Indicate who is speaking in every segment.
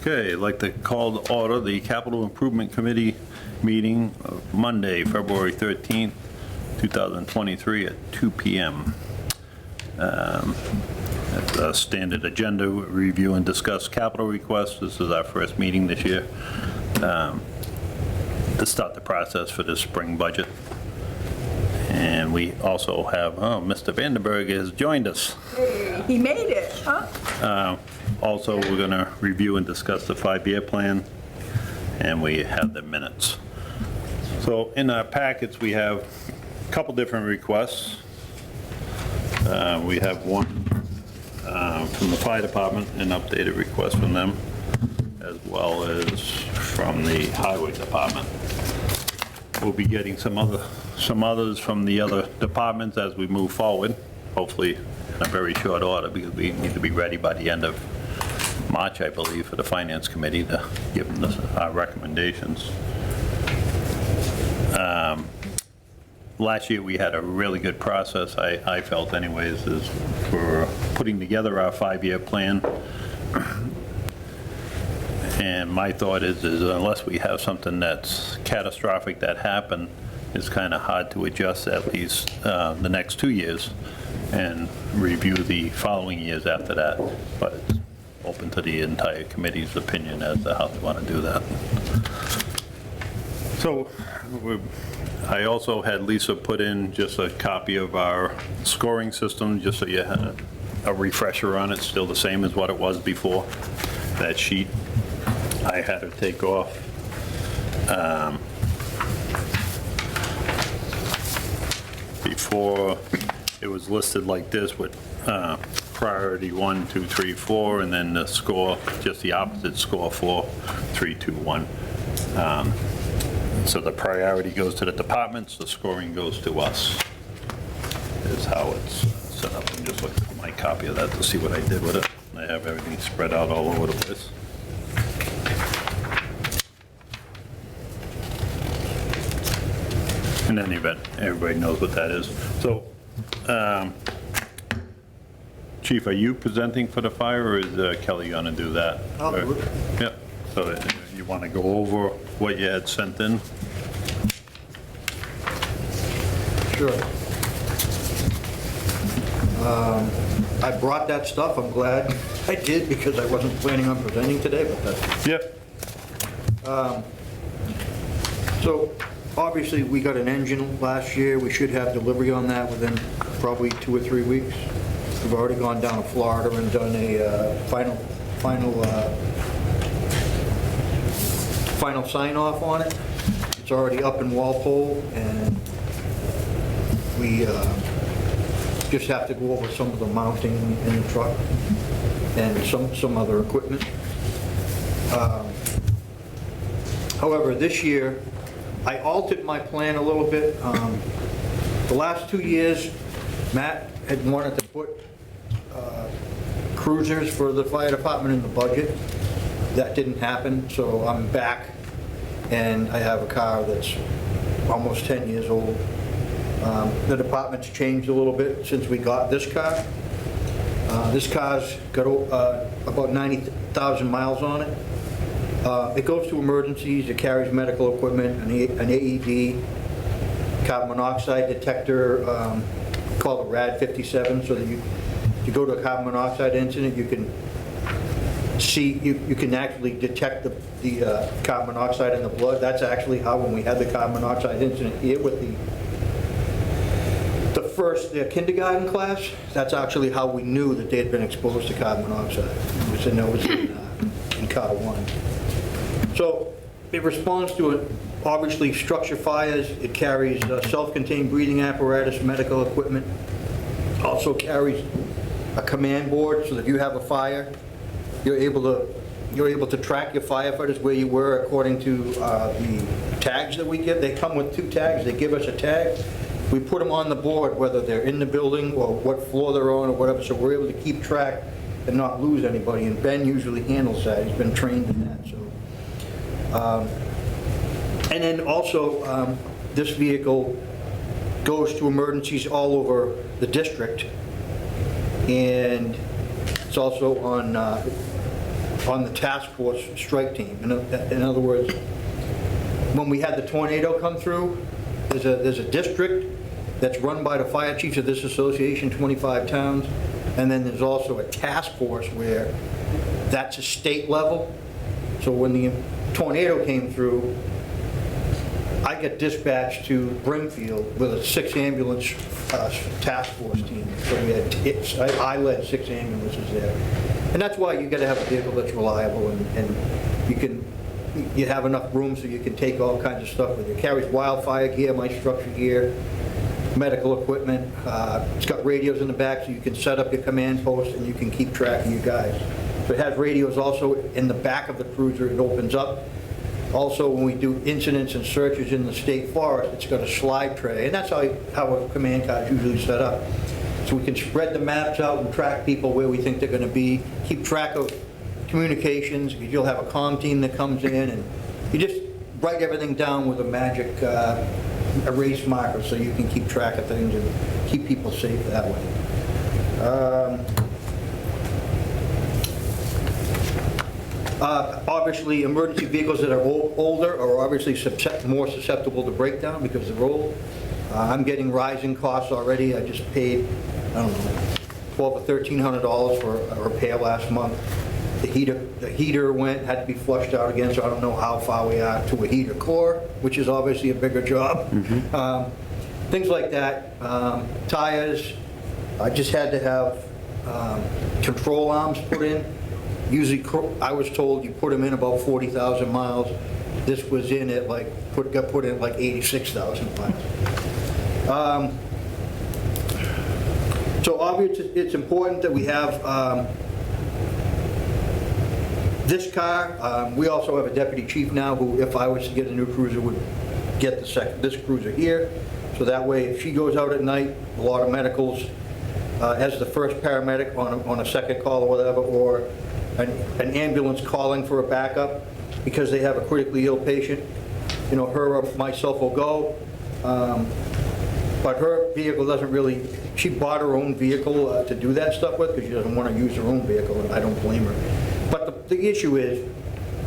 Speaker 1: Okay, I'd like to call to order the Capital Improvement Committee meeting of Monday, February 13th, 2023 at 2 p.m. That's a standard agenda, review and discuss capital requests. This is our first meeting this year to start the process for the spring budget. And we also have, Mr. Vandenberg has joined us.
Speaker 2: Hey, he made it, huh?
Speaker 1: Also, we're going to review and discuss the 5-year plan, and we have the minutes. So in our packets, we have a couple different requests. We have one from the fire department, an updated request from them, as well as from the highway department. We'll be getting some others from the other departments as we move forward, hopefully in a very short order, because we need to be ready by the end of March, I believe, for the Finance Committee to give them our recommendations. Last year, we had a really good process, I felt anyways, is for putting together our 5-year plan. And my thought is unless we have something that's catastrophic that happened, it's kind of hard to adjust at least the next 2 years and review the following years after that. But it's open to the entire committee's opinion as to how they want to do that. So I also had Lisa put in just a copy of our scoring system, just so you had a refresher on it, still the same as what it was before. That sheet I had her take off. Before, it was listed like this with priority 1, 2, 3, 4, and then the score, just the opposite score, 4, 3, 2, 1. So the priority goes to the departments, the scoring goes to us, is how it's set up. I'm just looking for my copy of that to see what I did with it. I have everything spread out all over the place. In any event, everybody knows what that is. So, Chief, are you presenting for the fire, or is Kelly going to do that?
Speaker 3: I'll do it.
Speaker 1: Yeah, so you want to go over what you had sent in?
Speaker 3: Sure. I brought that stuff, I'm glad I did, because I wasn't planning on presenting today, but that's...
Speaker 1: Yeah.
Speaker 3: So, obviously, we got an engine last year. We should have delivery on that within probably 2 or 3 weeks. We've already gone down to Florida and done a final sign-off on it. It's already up in Walpole, and we just have to go over some of the mounting in the truck and some other equipment. However, this year, I altered my plan a little bit. The last 2 years, Matt had wanted to put cruisers for the fire department in the budget. That didn't happen, so I'm back, and I have a car that's almost 10 years old. The department's changed a little bit since we got this car. This car's got about 90,000 miles on it. It goes to emergencies, it carries medical equipment, an AED, carbon monoxide detector called a RAD-57, so that you go to a carbon monoxide incident, you can see, you can actually detect the carbon monoxide in the blood. That's actually how, when we had the carbon monoxide incident here with the kindergarten class, that's actually how we knew that they had been exposed to carbon monoxide. It was in car 1. So it responds to it, obviously structure fires. It carries self-contained breathing apparatus, medical equipment. Also carries a command board, so that if you have a fire, you're able to track your firefighters where you were according to the tags that we give. They come with 2 tags. They give us a tag. We put them on the board, whether they're in the building or what floor they're on or whatever, so we're able to keep track and not lose anybody. And Ben usually handles that. He's been trained in that. So, and then also, this vehicle goes to emergencies all over the district, and it's also on on the task force strike team. In other words, when we had the tornado come through, there's a district that's run by the fire chiefs of this association, 25 towns, and then there's also a task force where that's a state level. So when the tornado came through, I got dispatched to Brimfield with a 6 ambulance task force team. So we had, I led 6 ambulances there. And that's why you got to have a vehicle that's reliable and you have enough room so you can take all kinds of stuff with you. It carries wildfire gear, my structure gear, medical equipment. It's got radios in the back so you can set up your command post and you can keep track of you guys. So it has radios also in the back of the cruiser. It opens up. Also, when we do incidents and searches in the state forest, it's got a slide tray, and that's how a command car is usually set up. So we can spread the maps out and track people where we think they're going to be, keep track of communications, because you'll have a comm team that comes in, and you just write everything down with a magic erase marker so you can keep track of things and keep people safe that way. Obviously, emergency vehicles that are older are obviously more susceptible to breakdown because they're old. I'm getting rising costs already. I just paid, I don't know, $1,200 or $1,300 for a repair last month. The heater had to be flushed out again, so I don't know how far we are to a heater core, which is obviously a bigger job. Things like that. Tires, I just had to have control arms put in. Usually, I was told you put them in about 40,000 miles. This was in at like, got put in at like 86,000 miles. So obviously, it's important that we have this car. We also have a deputy chief now who, if I was to get a new cruiser, would get this cruiser here. So that way, if she goes out at night, a lot of medicals, as the first paramedic on a second call or whatever, or an ambulance calling for a backup because they have a critically ill patient, you know, her or myself will go. But her vehicle doesn't really, she bought her own vehicle to do that stuff with because she doesn't want to use her own vehicle, and I don't blame her. But the issue is,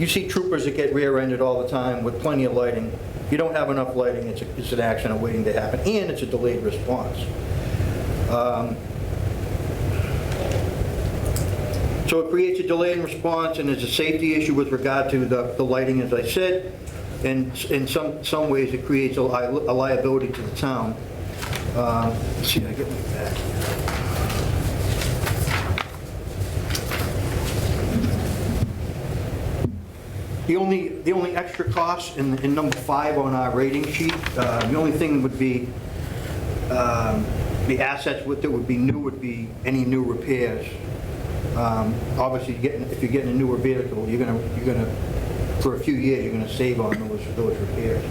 Speaker 3: you see troopers that get rear-ended all the time with plenty of lighting. If you don't have enough lighting, it's an accident waiting to happen, and it's a delayed response. So it creates a delay in response, and there's a safety issue with regard to the lighting, as I said, and in some ways it creates a liability to the town. Let's see, I get my back here. The only extra cost in number 5 on our rating sheet, the only thing would be the assets that would be new would be any new repairs. Obviously, if you're getting a newer vehicle, you're gonna for a few years you're gonna save on those repairs.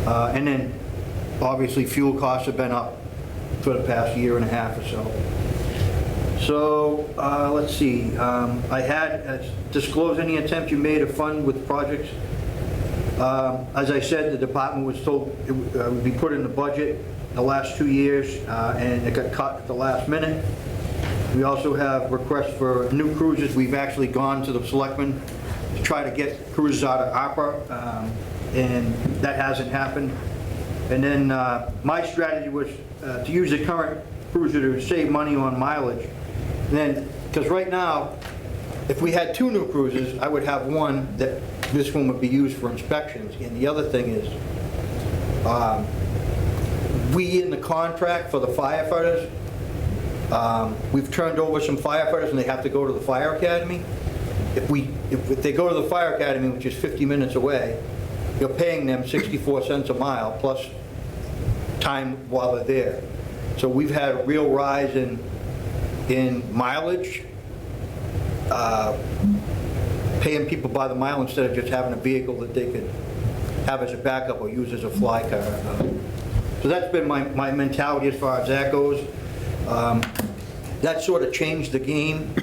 Speaker 3: And then, obviously, fuel costs have been up for the past year and a half or so. So let's see. I had disclosed any attempt you made to fund with projects. As I said, the department was told it would be put in the budget the last 2 years, and it got cut at the last minute. We also have requests for new cruisers. We've actually gone to the selectmen to try to get cruisers out of ARPA, and that hasn't happened. And then my strategy was to use the current cruiser to save money on mileage. Then, because right now, if we had 2 new cruisers, I would have one that this one would be used for inspections. And the other thing is, we in the contract for the firefighters, we've turned over some firefighters and they have to go to the fire academy. If they go to the fire academy, which is 50 minutes away, you're paying them 64 cents a mile plus time while they're there. So we've had a real rise in mileage, paying people by the mile instead of just having a vehicle that they could have as a backup or use as a fly car. So that's been my mentality as far as that goes. That sort of changed the game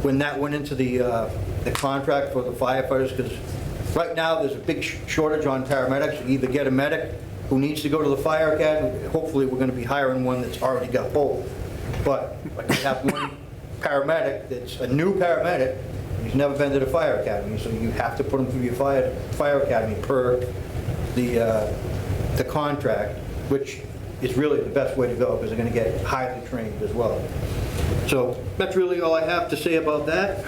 Speaker 3: when that went into the contract for the firefighters, because right now there's a big shortage on paramedics. You either get a medic who needs to go to the fire academy. Hopefully we're going to be hiring one that's already got both. But like, we have one paramedic that's a new paramedic, He's never been to the fire academy, so you have to put him through your fire academy per the contract, which is really the best way to go, because they're going to get highly trained as well. So that's really all I have to say about that.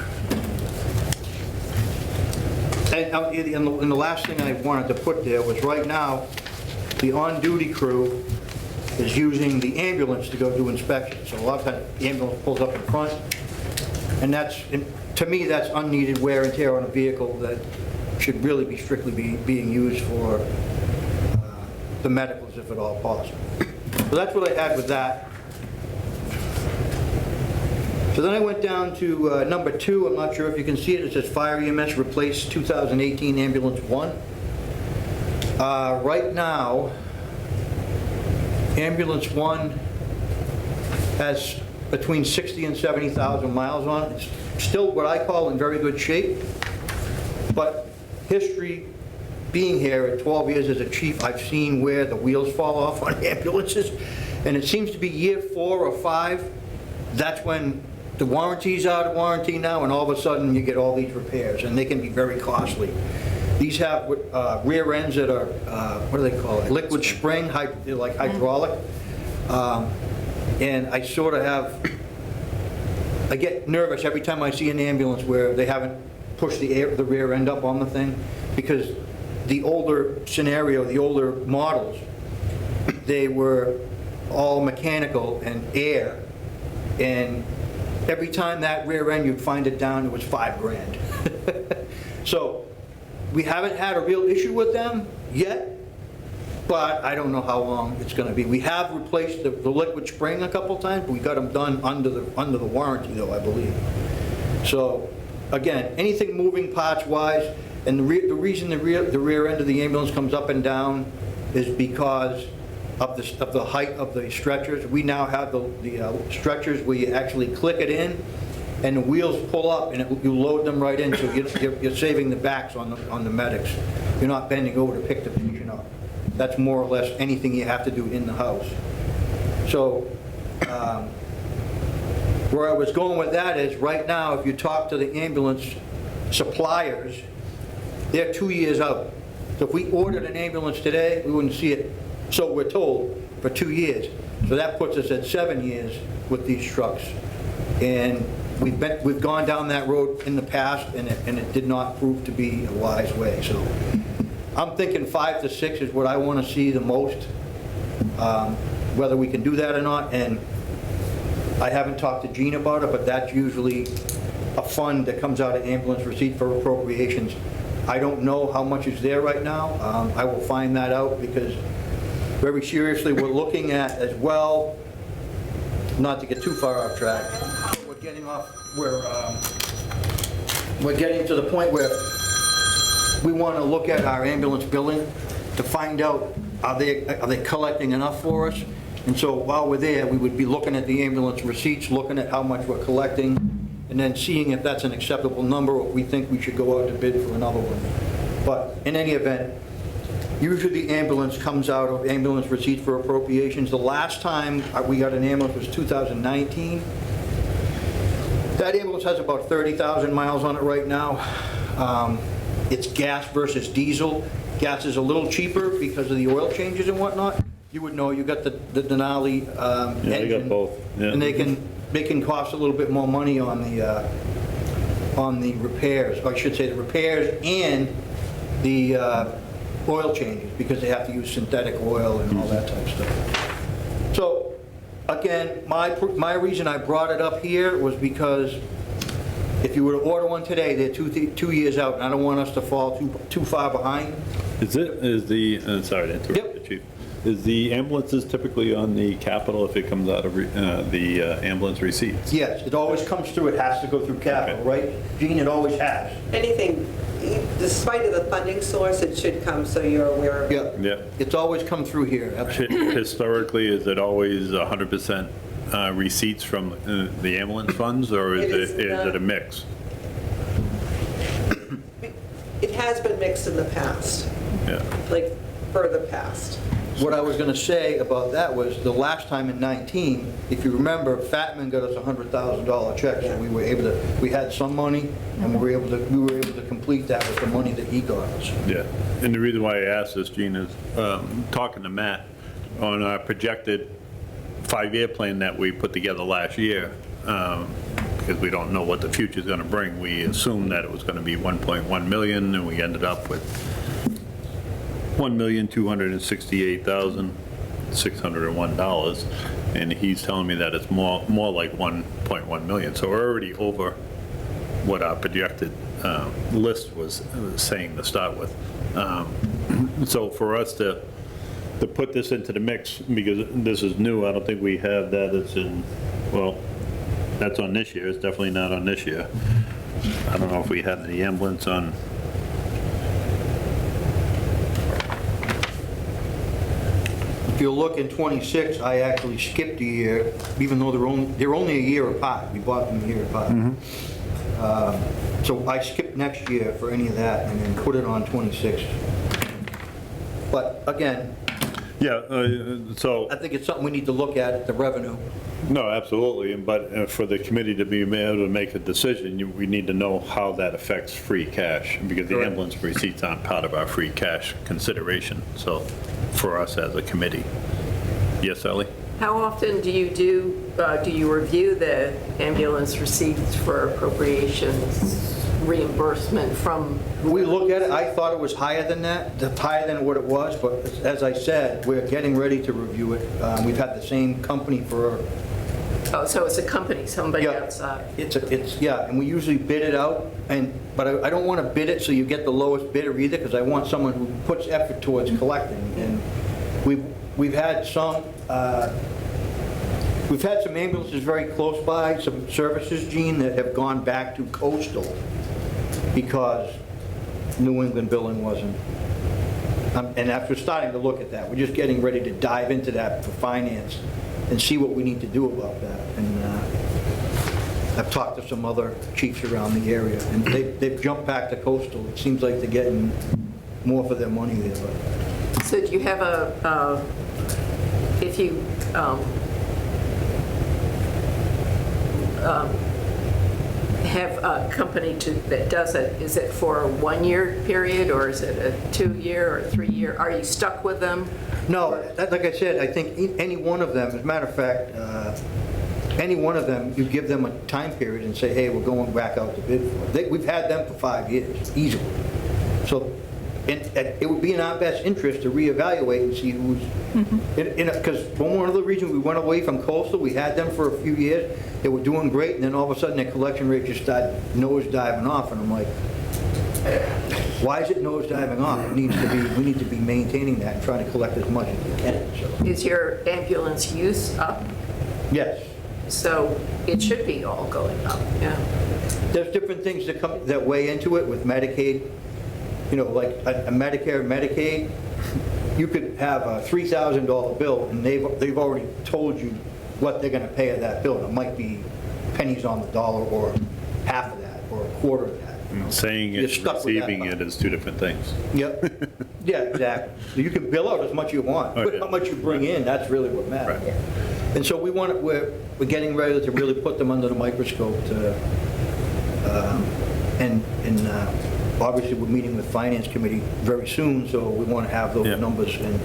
Speaker 3: And the last thing I wanted to put there was, right now, the on-duty crew is using the ambulance to go do inspections. So a lot of times, the ambulance pulls up in front, and that's, to me, that's unneeded wear and tear on a vehicle that should really be strictly being used for the medicals, if at all possible. So that's what I had with that. So then I went down to number 2. I'm not sure if you can see it. It says Fire EMS replace 2018 Ambulance 1. Right now, Ambulance 1 has between 60 and 70,000 miles on it. It's still what I call in very good shape, but history being here at 12 years as a chief, I've seen where the wheels fall off on ambulances, and it seems to be year 4 or 5, that's when the warranty's out of warranty now, and all of a sudden you get all these repairs, and they can be very costly. These have rear ends that are, what do they call it? Liquid spring, they're like hydraulic. And I sort of have, I get nervous every time I see an ambulance where they haven't pushed the rear end up on the thing, because the older scenario, the older models, they were all mechanical and air, and every time that rear end you'd find it down, it was $5,000. So we haven't had a real issue with them yet, but I don't know how long it's going to be. We have replaced the liquid spring a couple times, but we got them done under the warranty, though, I believe. So again, anything moving parts wise, and the reason the rear end of the ambulance comes up and down is because of the height of the stretchers. We now have the stretchers where you actually click it in, and the wheels pull up, and you load them right in, so you're saving the backs on the medics. You're not bending over to pick the patient up. That's more or less anything you have to do in the house. So where I was going with that is, right now, if you talk to the ambulance suppliers, they're 2 years out. So if we ordered an ambulance today, we wouldn't see it, so we're told, for 2 years. So that puts us at 7 years with these trucks. And we've gone down that road in the past, and it did not prove to be a wise way. So I'm thinking 5 to 6 is what I want to see the most, whether we can do that or not. And I haven't talked to Gene about it, but that's usually a fund that comes out of ambulance receipt for appropriations. I don't know how much is there right now. I will find that out, because very seriously, we're looking at as well, not to get too far off track, we're getting to the point where we want to look at our ambulance billing to find out, are they collecting enough for us? And so while we're there, we would be looking at the ambulance receipts, looking at how much we're collecting, and then seeing if that's an acceptable number, or if we think we should go out to bid for another one. But in any event, usually the ambulance comes out of ambulance receipts for appropriations. The last time we got an ambulance was 2019. That ambulance has about 30,000 miles on it right now. It's gas versus diesel. Gas is a little cheaper because of the oil changes and whatnot. You would know, you got the Denali engine.
Speaker 1: Yeah, you got both. Yeah.
Speaker 3: And they can cost a little bit more money on the repairs, or I should say the repairs and the oil changes, because they have to use synthetic oil and all that type of stuff. So again, my reason I brought it up here was because if you were to order one today, they're 2 years out, and I don't want us to fall too far behind.
Speaker 1: Sorry to interrupt you, Chief. Is the ambulances typically on the capital if it comes out of the ambulance receipts?
Speaker 3: Yes, it always comes through, it has to go through capital, right? Gene, it always has.
Speaker 4: Anything, despite of the funding source, it should come, so you're aware of it.
Speaker 3: Yeah.
Speaker 1: Yeah.
Speaker 3: It's always come through here, absolutely.
Speaker 1: Historically, is it always 100% receipts from the ambulance funds, or is it a mix?
Speaker 4: It has been mixed in the past,
Speaker 1: Yeah.
Speaker 4: like further past.
Speaker 3: what I was going to say about that was, the last time in 19, if you remember, Fatman got us a $100,000 check, so we were able to, we had some money, and we were able to complete that with the money that he got us.
Speaker 1: Yeah, and the reason why I asked this, Gene, is talking to Matt on our projected 5-year plan that we put together last year, because we don't know what the future's going to bring. We assumed that it was going to be 1.1 million, and we ended up with $1,268,601, and he's telling me that it's more like 1.1 million. So we're already over what our projected list was saying to start with. So for us to put this into the mix, because this is new, I don't think we have that. It's in, well, that's on this year. It's definitely not on this year. I don't know if we had the ambulance on.
Speaker 3: If you look in 26, I actually skipped a year, even though they're only a year apart. We bought them a year apart. So I skipped next year for any of that and then put it on 26. But again,
Speaker 1: Yeah, so,
Speaker 3: I think it's something we need to look at the revenue.
Speaker 1: no, absolutely, but for the committee to be able to make a decision, we need to know how that affects free cash, because the
Speaker 3: Correct.
Speaker 1: ambulance receipts aren't part of our free cash consideration, so, for us as a committee. Yes, Ellie?
Speaker 2: How often do you review the ambulance receipts for appropriations reimbursement from?
Speaker 3: We look at it, I thought it was higher than that, higher than what it was, but as I said, we're getting ready to review it. We've had the same company for,
Speaker 2: Oh, so it's a company, somebody
Speaker 3: yeah,
Speaker 2: outside?
Speaker 3: yeah, and we usually bid it out, but I don't want to bid it so you get the lowest bidder either, because I want someone who puts effort towards collecting. And we've had some ambulances very close by, some services, Gene, that have gone back to Coastal because New England billing wasn't. And after starting to look at that, we're just getting ready to dive into that for finance and see what we need to do about that. And I've talked to some other chiefs around the area, and they've jumped back to Coastal. It seems like they're getting more for their money there, but.
Speaker 2: So do you have if you have a company that does it, is it for a 1-year period, or is it a 2-year or 3-year? Are you stuck with them?
Speaker 3: No, like I said, I think any one of them, as a matter of fact, any one of them, you give them a time period and say, hey, we're going back out to bid for it. We've had them for 5 years, easily. So it would be in our best interest to reevaluate and see who's, because one of the reasons we went away from Coastal, we had them for a few years, they were doing great, and then all of a sudden their collection rate just started nose-diving off, and I'm like, why is it nose-diving off? We need to be maintaining that and trying to collect as much as we can, so.
Speaker 2: Is your ambulance use up?
Speaker 3: Yes.
Speaker 2: So it should be all going up, yeah.
Speaker 3: There's different things that weigh into it with Medicaid, like a Medicare, Medicaid. You could have a $3,000 bill, and they've already told you what they're going to pay of that bill. It might be pennies on the dollar, or half of that, or a quarter of that.
Speaker 1: Saying
Speaker 3: You're
Speaker 1: it,
Speaker 3: stuck with that
Speaker 1: receiving
Speaker 3: much.
Speaker 1: it is two different things.
Speaker 3: Yep. Yeah, exactly. So you can bill out as much as you want, but
Speaker 1: Okay.
Speaker 3: how much you bring in, that's really what matters.
Speaker 1: Right.
Speaker 3: And so we're getting ready to really put them under the microscope to, and obviously we're meeting with Finance Committee very soon, so we want to have those
Speaker 1: Yeah.
Speaker 3: numbers and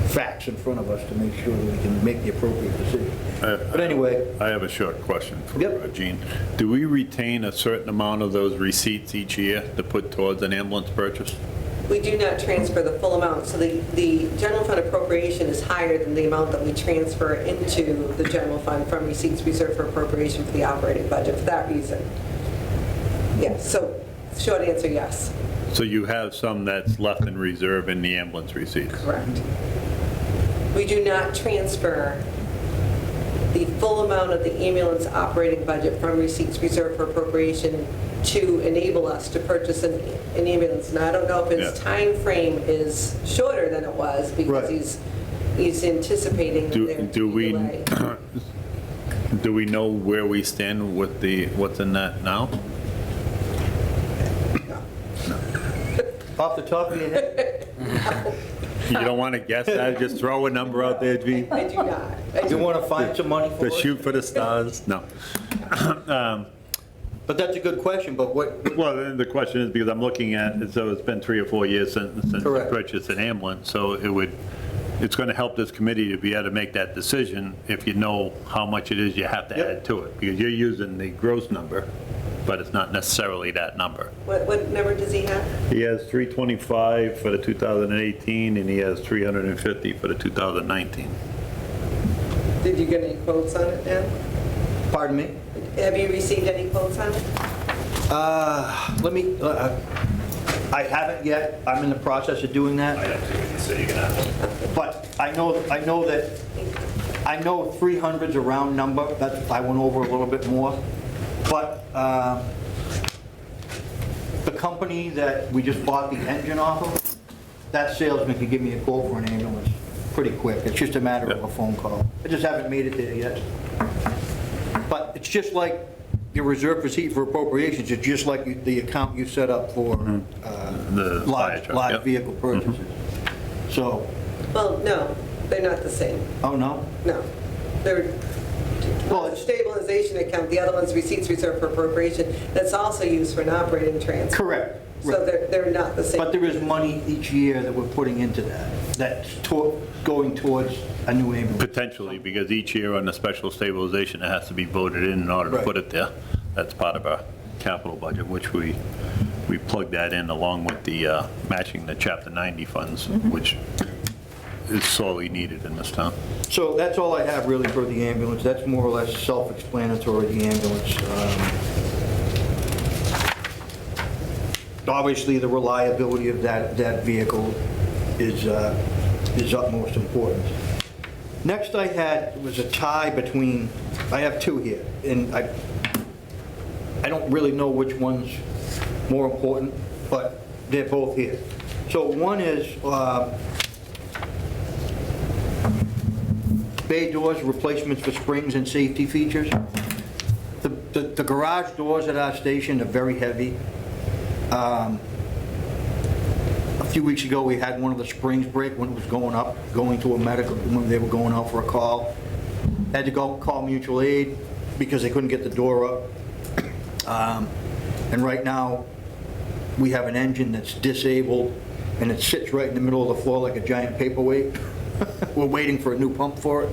Speaker 3: facts in front of us to make sure that we can make the appropriate decision. But anyway,
Speaker 1: I have a short question for
Speaker 3: Yep.
Speaker 1: Gene. Do we retain a certain amount of those receipts each year to put towards an ambulance purchase?
Speaker 4: We do not transfer the full amount, so the general fund appropriation is higher than the amount that we transfer into the general fund from receipts reserved for appropriation for the operating budget, for that reason. Yes, so short answer, yes,
Speaker 1: So you have some that's left in reserve in the ambulance receipts?
Speaker 4: correct. We do not transfer the full amount of the ambulance operating budget from receipts reserved for appropriation to enable us to purchase an ambulance. And I don't know if his
Speaker 1: Yeah.
Speaker 4: time frame is shorter than it was, because
Speaker 3: Right.
Speaker 4: he's anticipating that there to
Speaker 1: Do
Speaker 4: be
Speaker 1: we,
Speaker 4: delay.
Speaker 1: do we know where we stand with what's in that now?
Speaker 3: off the top of your head,
Speaker 1: You don't want to guess that, just throw a number out there, G?
Speaker 4: I do not. I
Speaker 3: You
Speaker 4: do-
Speaker 3: want to find some money for
Speaker 1: To
Speaker 3: it?
Speaker 1: shoot for the stars? No.
Speaker 3: But that's a good question, but what,
Speaker 1: Well, the question is, because I'm looking at, so it's been 3 or 4 years since we
Speaker 3: Correct.
Speaker 1: purchased an ambulance, so it's going to help this committee to be able to make that decision if you know how much it is you have to
Speaker 3: Yep.
Speaker 1: add to it, because you're using the gross number, but it's not necessarily that number.
Speaker 4: What number does he have?
Speaker 1: He has 325 for the 2018, and he has 350 for the 2019.
Speaker 4: Did you get any quotes on it, Dan?
Speaker 3: pardon me?
Speaker 4: Have you received any quotes on it?
Speaker 3: Let me, I haven't yet. I'm in the process of doing that.
Speaker 1: So you can have.
Speaker 3: But I know that, I know 300's a round number. That's, I went over a little bit more. But the company that we just bought the engine off of, that salesman could give me a quote for an ambulance pretty quick. It's just a matter of a phone call. I just haven't made it there yet. But it's just like your reserve receipt for appropriations, it's just like the account you set up for
Speaker 1: The fire truck,
Speaker 3: large
Speaker 1: yep.
Speaker 3: vehicle purchases. So,
Speaker 4: Well, no, they're not the same.
Speaker 3: oh, no?
Speaker 4: No. They're,
Speaker 3: Well,
Speaker 4: one's a
Speaker 3: it's-
Speaker 4: stabilization account, the other one's receipts reserved for appropriation, that's also used for an operating transfer.
Speaker 3: Correct.
Speaker 4: So they're not the same.
Speaker 3: But there is money each year that we're putting into that's going towards a new ambulance.
Speaker 1: Potentially, because each year on the special stabilization, it has to be voted in order to
Speaker 3: Right.
Speaker 1: put it there. That's part of our capital budget, which we plug that in along with the matching the Chapter 90 funds, which is sorely needed in this town.
Speaker 3: So that's all I have really for the ambulance. That's more or less self-explanatory, the ambulance. Obviously, the reliability of that vehicle is utmost importance. Next I had was a tie between, I have two here, and I don't really know which one's more important, but they're both here. So one is bay doors, replacements for springs and safety features. The garage doors at our station are very heavy. A few weeks ago, we had one of the springs break when it was going to a medical, when they were going out for a call. Had to go call mutual aid because they couldn't get the door up. And right now, we have an engine that's disabled, and it sits right in the middle of the floor like a giant paperweight. We're waiting for a new pump for it.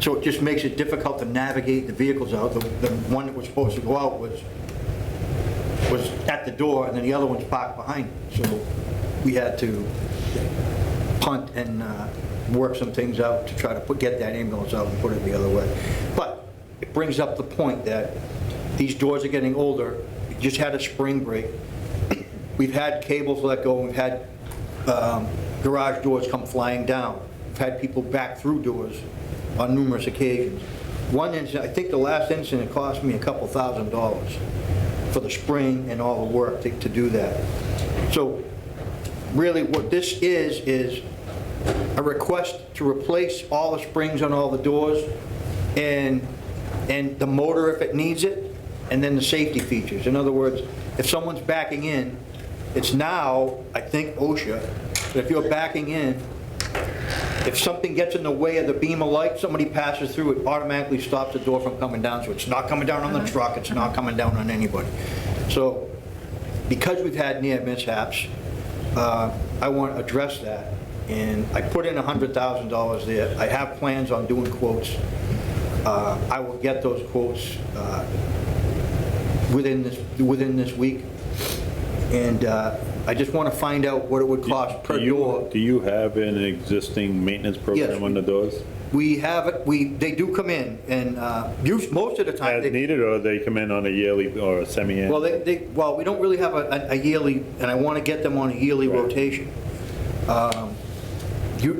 Speaker 3: So it just makes it difficult to navigate the vehicles out. The one that was supposed to go out was at the door, and then the other one's parked behind it. So we had to punt and work some things out to try to get that ambulance out and put it the other way. But it brings up the point that these doors are getting older. We just had a spring break. We've had cables let go. We've had garage doors come flying down. We've had people back through doors on numerous occasions. One incident, I think the last incident cost me a couple $1,000 for the spring and all the work to do that. So really what this is a request to replace all the springs on all the doors and the motor if it needs it, and then the safety features. In other words, if someone's backing in, it's now, I think OSHA, that if you're backing in, if something gets in the way of the beam of light, somebody passes through, it automatically stops the door from coming down. So it's not coming down on the truck, it's not coming down on anybody. So because we've had near mishaps, I want to address that. And I put in $100,000 there. I have plans on doing quotes. I will get those quotes within this week. And I just want to find out what it would cost per door.
Speaker 1: Do you have an existing maintenance program
Speaker 3: Yes.
Speaker 1: on the doors?
Speaker 3: We have it, they do come in, and most of the time,
Speaker 1: As needed, or they come in on a yearly or a semi-annual?
Speaker 3: well, we don't really have a yearly, and I want to get them on a yearly rotation.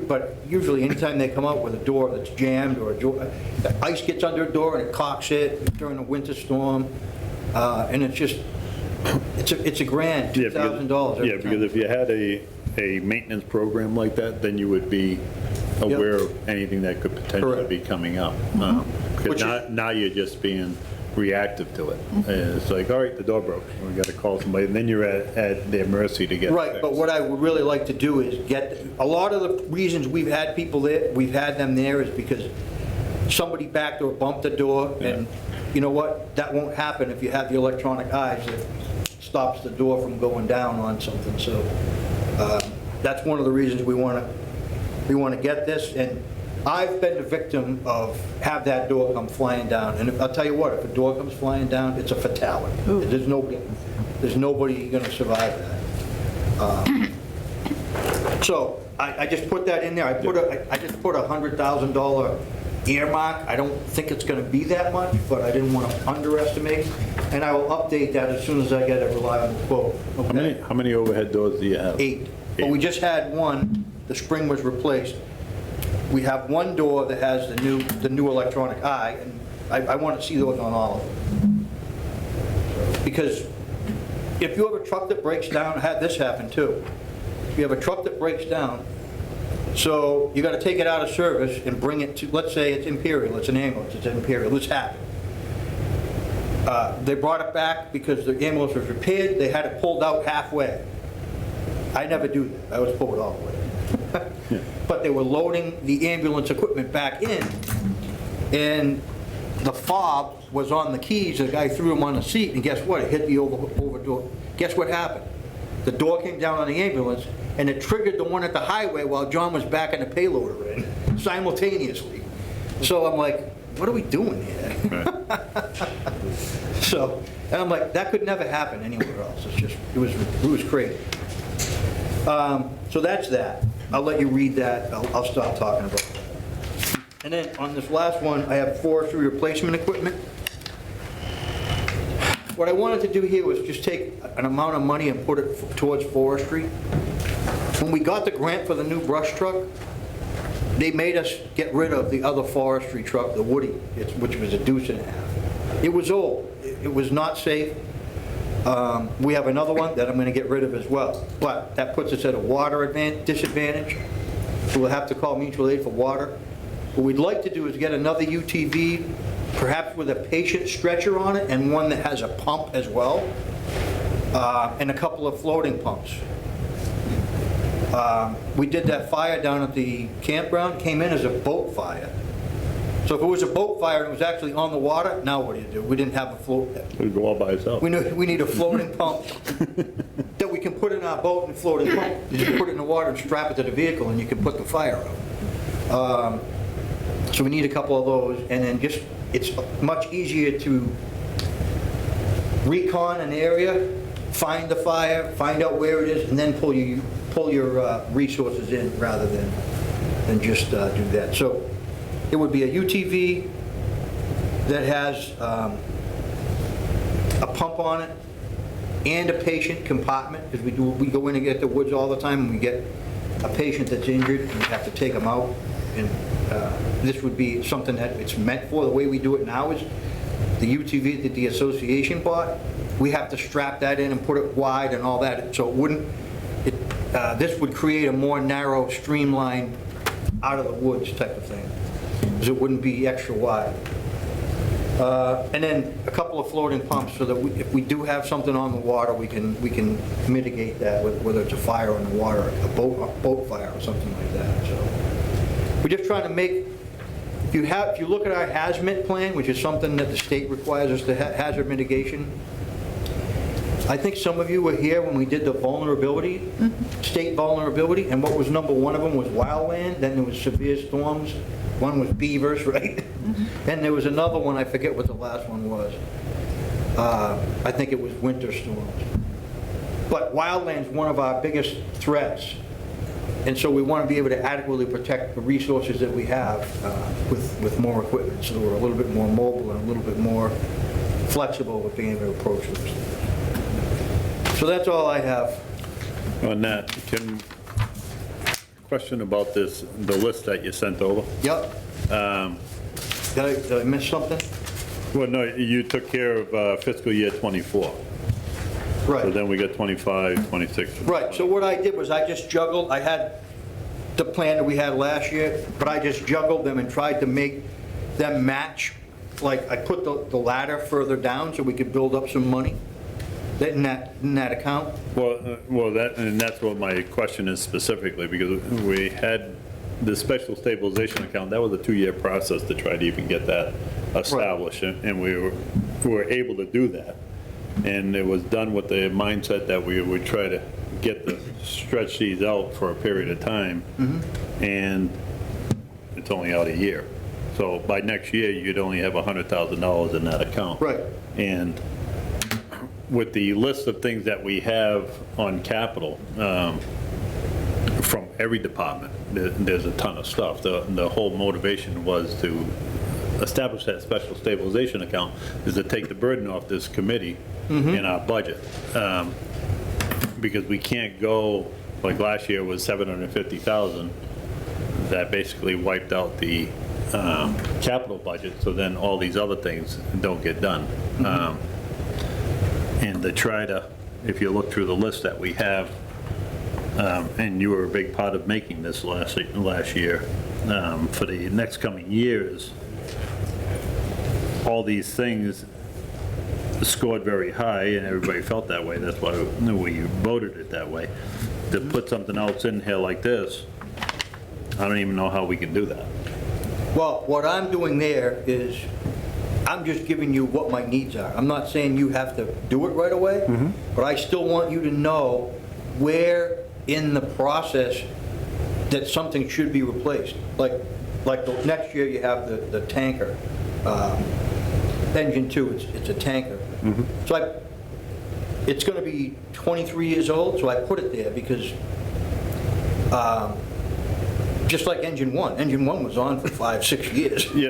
Speaker 3: But usually, anytime they come out with a door that's jammed, or the ice gets under a door and it cocks it during a winter storm, and it's just, it's a grand,
Speaker 1: Yeah, because-
Speaker 3: $2,000 every
Speaker 1: Yeah, because
Speaker 3: time.
Speaker 1: if you had a maintenance program like that, then you would be aware of anything that could potentially
Speaker 3: Correct.
Speaker 1: be coming up.
Speaker 3: Which
Speaker 1: Because
Speaker 3: is-
Speaker 1: now you're just being reactive to it. It's like, all right, the door broke, we got to call somebody, and then you're at their mercy to get it
Speaker 3: Right, but
Speaker 1: fixed.
Speaker 3: what I would really like to do is get, a lot of the reasons we've had people there, we've had them there is because somebody backed or bumped the door, and you know what? That won't happen if you have the electronic eyes that stops the door from going down on something, so that's one of the reasons we want to get this, and I've been the victim of have that door come flying down, and I'll tell you what, if a door comes flying down, it's a fatality. There's nobody going to survive that. So I just put that in there. I just put $100,000 earmark. I don't think it's going to be that much, but I didn't want to underestimate, and I will update that as soon as I get a reliable quote. Okay?
Speaker 1: How many overhead doors do you have?
Speaker 3: 8. But we just had one, the spring was replaced. We have one door that has the new electronic eye, and I want to see those on all of them. Because if you have a truck that breaks down, I had this happen too. If you have a truck that breaks down, so you got to take it out of service and bring it to, let's say it's Imperial, it's an ambulance, it's Imperial, this happened. They brought it back because the ambulance was repaired, they had it pulled out halfway. I never do that, I was pulled all the way. But they were loading the ambulance equipment back in, and the fob was on the keys, the guy threw them on the seat, and guess what? It hit the over door. Guess what happened? The door came down on the ambulance, and it triggered the one at the highway while John was backing the payloader in, simultaneously. So I'm like, what are we doing here? So, and I'm like, that could never happen anywhere else. It's just, it was crazy. So that's that. I'll let you read that. I'll stop talking about that. And then on this last one, I have forestry replacement equipment. What I wanted to do here was just take an amount of money and put it towards forestry. When we got the grant for the new brush truck, they made us get rid of the other forestry truck, the Woody, which was a deuce and a half. It was old. It was not safe. We have another one that I'm going to get rid of as well, but that puts us at a water disadvantage, so we'll have to call mutual aid for water. What we'd like to do is get another UTV, perhaps with a patient stretcher on it, and one that has a pump as well, and a couple of floating pumps. We did that fire down at the campground, came in as a boat fire. So if it was a boat fire and it was actually on the water, now what do? We didn't have a float.
Speaker 1: It'd go all by itself.
Speaker 3: We need a floating pump that we can put in our boat and float it home. You just put it in the water and strap it to the vehicle and you can put the fire out. So we need a couple of those, and then just, it's much easier to recon an area, find the fire, find out where it is, and then pull your resources in rather than just do that. So it would be a UTV that has a pump on it and a patient compartment, because we go in and get the woods all the time, and we get a patient that's injured, and we have to take them out. And this would be something that it's meant for. The way we do it now is the UTV that the association bought, we have to strap that in and put it wide and all that. So it wouldn't, this would create a more narrow, streamlined, out of the woods type of thing, because it wouldn't be extra wide. And then a couple of floating pumps, so that if we do have something on the water, we can mitigate that, whether it's a fire on the water, a boat fire or something like that. So we're just trying to make, if you look at our hazmat plan, which is something that the state requires us to hazard mitigation. I think some of you were here when we did the vulnerability, state vulnerability, and what was number one of them was wildland, then there was severe storms, one was beavers, right? And there was another one, I forget what the last one was. I think it was winter storms. But wildland's one of our biggest threats, and so we want to be able to adequately protect the resources that we have with more equipment, so we're a little bit more mobile and a little bit more flexible with being able to approach those things. So that's all I have.
Speaker 1: On that, question about this, the list that you sent over.
Speaker 3: Yep. Did I miss something?
Speaker 1: Well, no, you took care of fiscal year '24. So
Speaker 3: Right.
Speaker 1: then we got '25, '26.
Speaker 3: Right, so what I did was I just juggled, I had the plan that we had last year, but I just juggled them and tried to make them match like, I put the ladder further down so we could build up some money in that account.
Speaker 1: That's what my question is specifically, because we had the special stabilization account, that was a 2-year process to try to even get that established, and we were able to do that. And it was done with the mindset that we would try to stretch these out for a period of time, and it's only out a year. So by next year, you'd only have $100,000 in that account.
Speaker 3: Right.
Speaker 1: And with the list of things that we have on capital, from every department, there's a ton of stuff. The whole motivation was to establish that special stabilization account, is to take the burden off this committee in our budget. Because we can't go, like last year was $750,000, that basically wiped out the capital budget, so then all these other things don't get done. And to try to, if you look through the list that we have, and you were a big part of making this last year, for the next coming years, all these things scored very high, and everybody felt that way. That's why we voted it that way. To put something else in here like this, I don't even know how we can do that.
Speaker 3: Well, what I'm doing there is, I'm just giving you what my needs are. I'm not saying you have to do it right away, but I still want you to know where in the process that something should be replaced. Like the next year you have the tanker, engine 2, it's a tanker. So it's going to be 23 years old, so I put it there because just like engine 1 was on for 5-6 years.
Speaker 1: Yeah.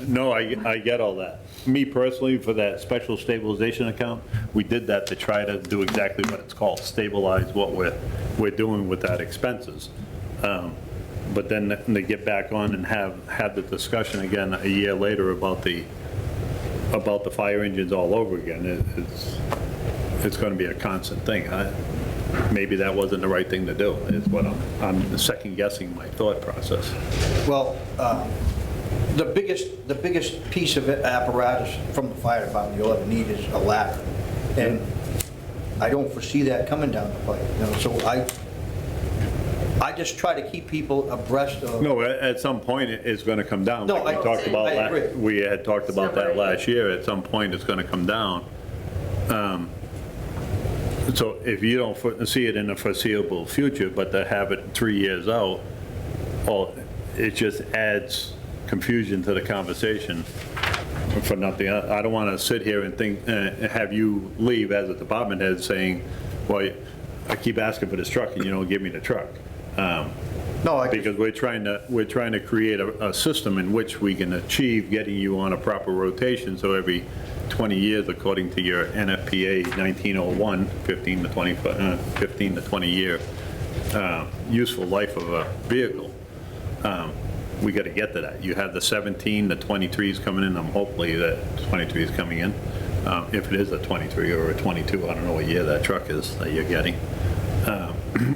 Speaker 1: No, I get all that. Me personally, for that special stabilization account, we did that to try to do exactly what it's called, stabilize what we're doing with that expenses. But then they get back on and have the discussion again a year later about the fire engines all over again. It's going to be a constant thing. Maybe that wasn't the right thing to do, is what I'm second guessing my thought process.
Speaker 3: Well, the biggest piece of apparatus from the fire department you'll ever need is a ladder. And I don't foresee that coming down the pipe, you know, so I just try to keep people abreast of.
Speaker 1: No, at some point, it's going to come down.
Speaker 3: No,
Speaker 1: Like we talked about,
Speaker 3: I agree.
Speaker 1: we had talked about that last year. At some point, it's going to come down. So if you don't see it in the foreseeable future, but to have it 3 years out, it just adds confusion to the conversation for nothing. I don't want to sit here and think, have you leave as a department head saying, well, I keep asking for this truck and you don't give me the truck.
Speaker 3: No,
Speaker 1: Because we're trying to create a system in which we can achieve getting you on a proper rotation, so every 20 years, according to your NFPA 1901, 15 to 20 year useful life of a vehicle, we got to get to that. You have the 17, the 23s coming in. Hopefully that 23 is coming in. If it is a 23 or a 22, I don't know what year that truck is that you're getting.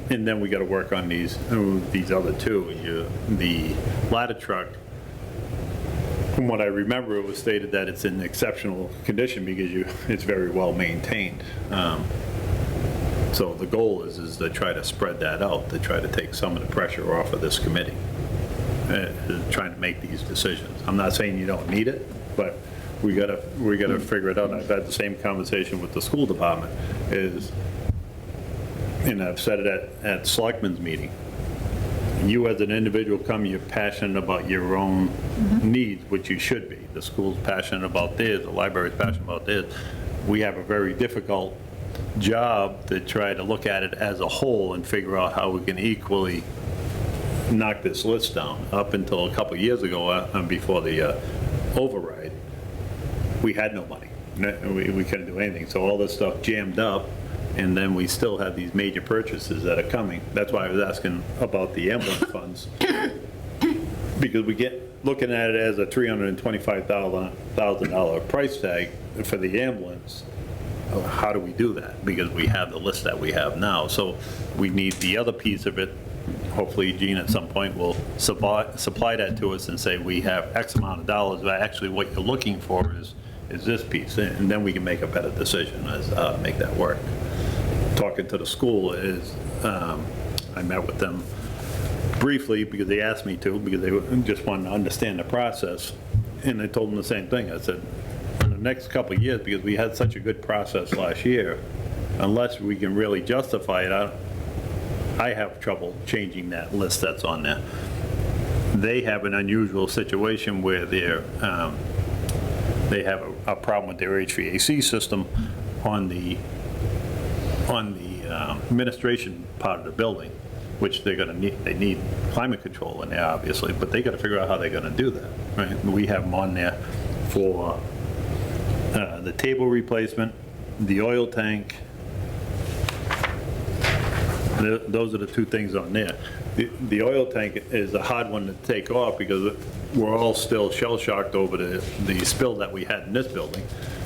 Speaker 1: And then we got to work on these other two. The ladder truck, from what I remember, it was stated that it's in exceptional condition because it's very well maintained. So the goal is to try to spread that out, to try to take some of the pressure off of this committee, trying to make these decisions. I'm not saying you don't need it, but we gotta figure it out. I've had the same conversation with the school department, and I've said it at selectmen's meeting. You as an individual you're passionate about your own needs, which you should be. The school's passionate about theirs, the library's passionate about theirs. We have a very difficult job to try to look at it as a whole and figure out how we can equally knock this list down. Up until a couple of years ago, before the override, we had no money. We couldn't do anything. So all this stuff jammed up, and then we still have these major purchases that are coming. That's why I was asking about the ambulance funds. Because we get looking at it as a $325,000 price tag for the ambulance. How do we do that? Because we have the list that we have now. So we need the other piece of it hopefully Gene at some point will supply that to us and say, we have X amount of dollars, but actually what you're looking for is this piece, and then we can make a better decision as make that work. Talking to the school is, I met with them briefly because they asked me to, because they just wanted to understand the process, and I told them the same thing. I said, in the next couple of years, because we had such a good process last year, unless we can really justify it, I have trouble changing that list that's on there. They have an unusual situation where they have a problem with their HVAC system on the administration part of the building, which they need climate control in there, obviously, but they got to figure out how they're going to do that, right? We have them on there for the table replacement, the oil tank. Those are the two things on there. The oil tank is a hard one to take off because we're all still shell-shocked over the spill that we had in this building.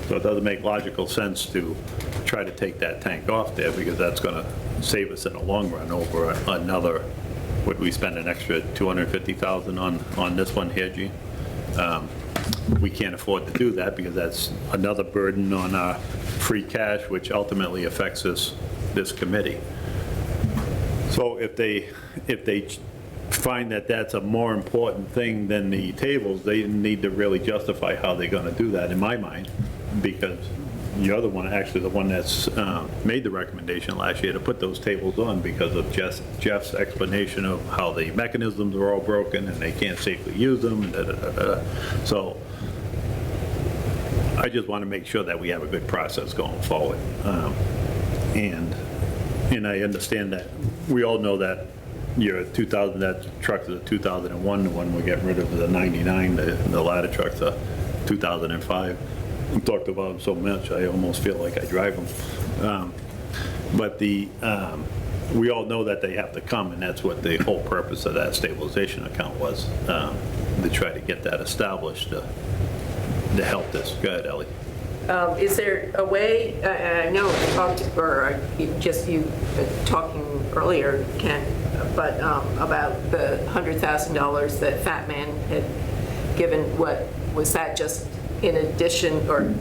Speaker 1: So it doesn't make logical sense to try to take that tank off there, because that's going to save us in the long run over another, would we spend an extra $250,000 on this one here, Gene? We can't afford to do that, because that's another burden on our free cash, which ultimately affects this committee. So if they find that that's a more important thing than the tables, they need to really justify how they're going to do that, in my mind, because you're the one, actually the one that's made the recommendation last year to put those tables on because of Jeff's explanation of how the mechanisms are all broken and they can't safely use them. So I just want to make sure that we have a good process going forward. And I understand that, we all know that your 2000, that truck is a 2001, the one we're getting rid of is a 99, the ladder truck's a 2005. We talked about them so much, I almost feel like I drive them. But we all know that they have to come, and that's what the whole purpose of that stabilization account was, to try to get that established to help this. Go ahead, Ellie.
Speaker 2: Is there a way, I know you talking earlier, Ken, but about the $100,000 that Fat Man had given, was that just in addition, or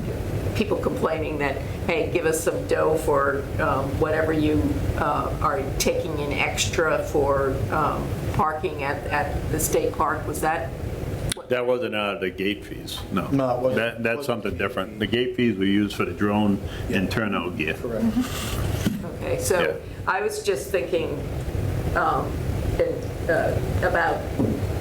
Speaker 2: people complaining that, hey, give us some dough for whatever you are taking in extra for parking at the state park? Was that?
Speaker 1: That wasn't out of the gate fees, no.
Speaker 3: No, it wasn't.
Speaker 1: That's something different. The gate fees we use for the drone and turnout gear.
Speaker 3: Correct.
Speaker 2: Okay, so
Speaker 1: Yeah.
Speaker 2: I was just thinking about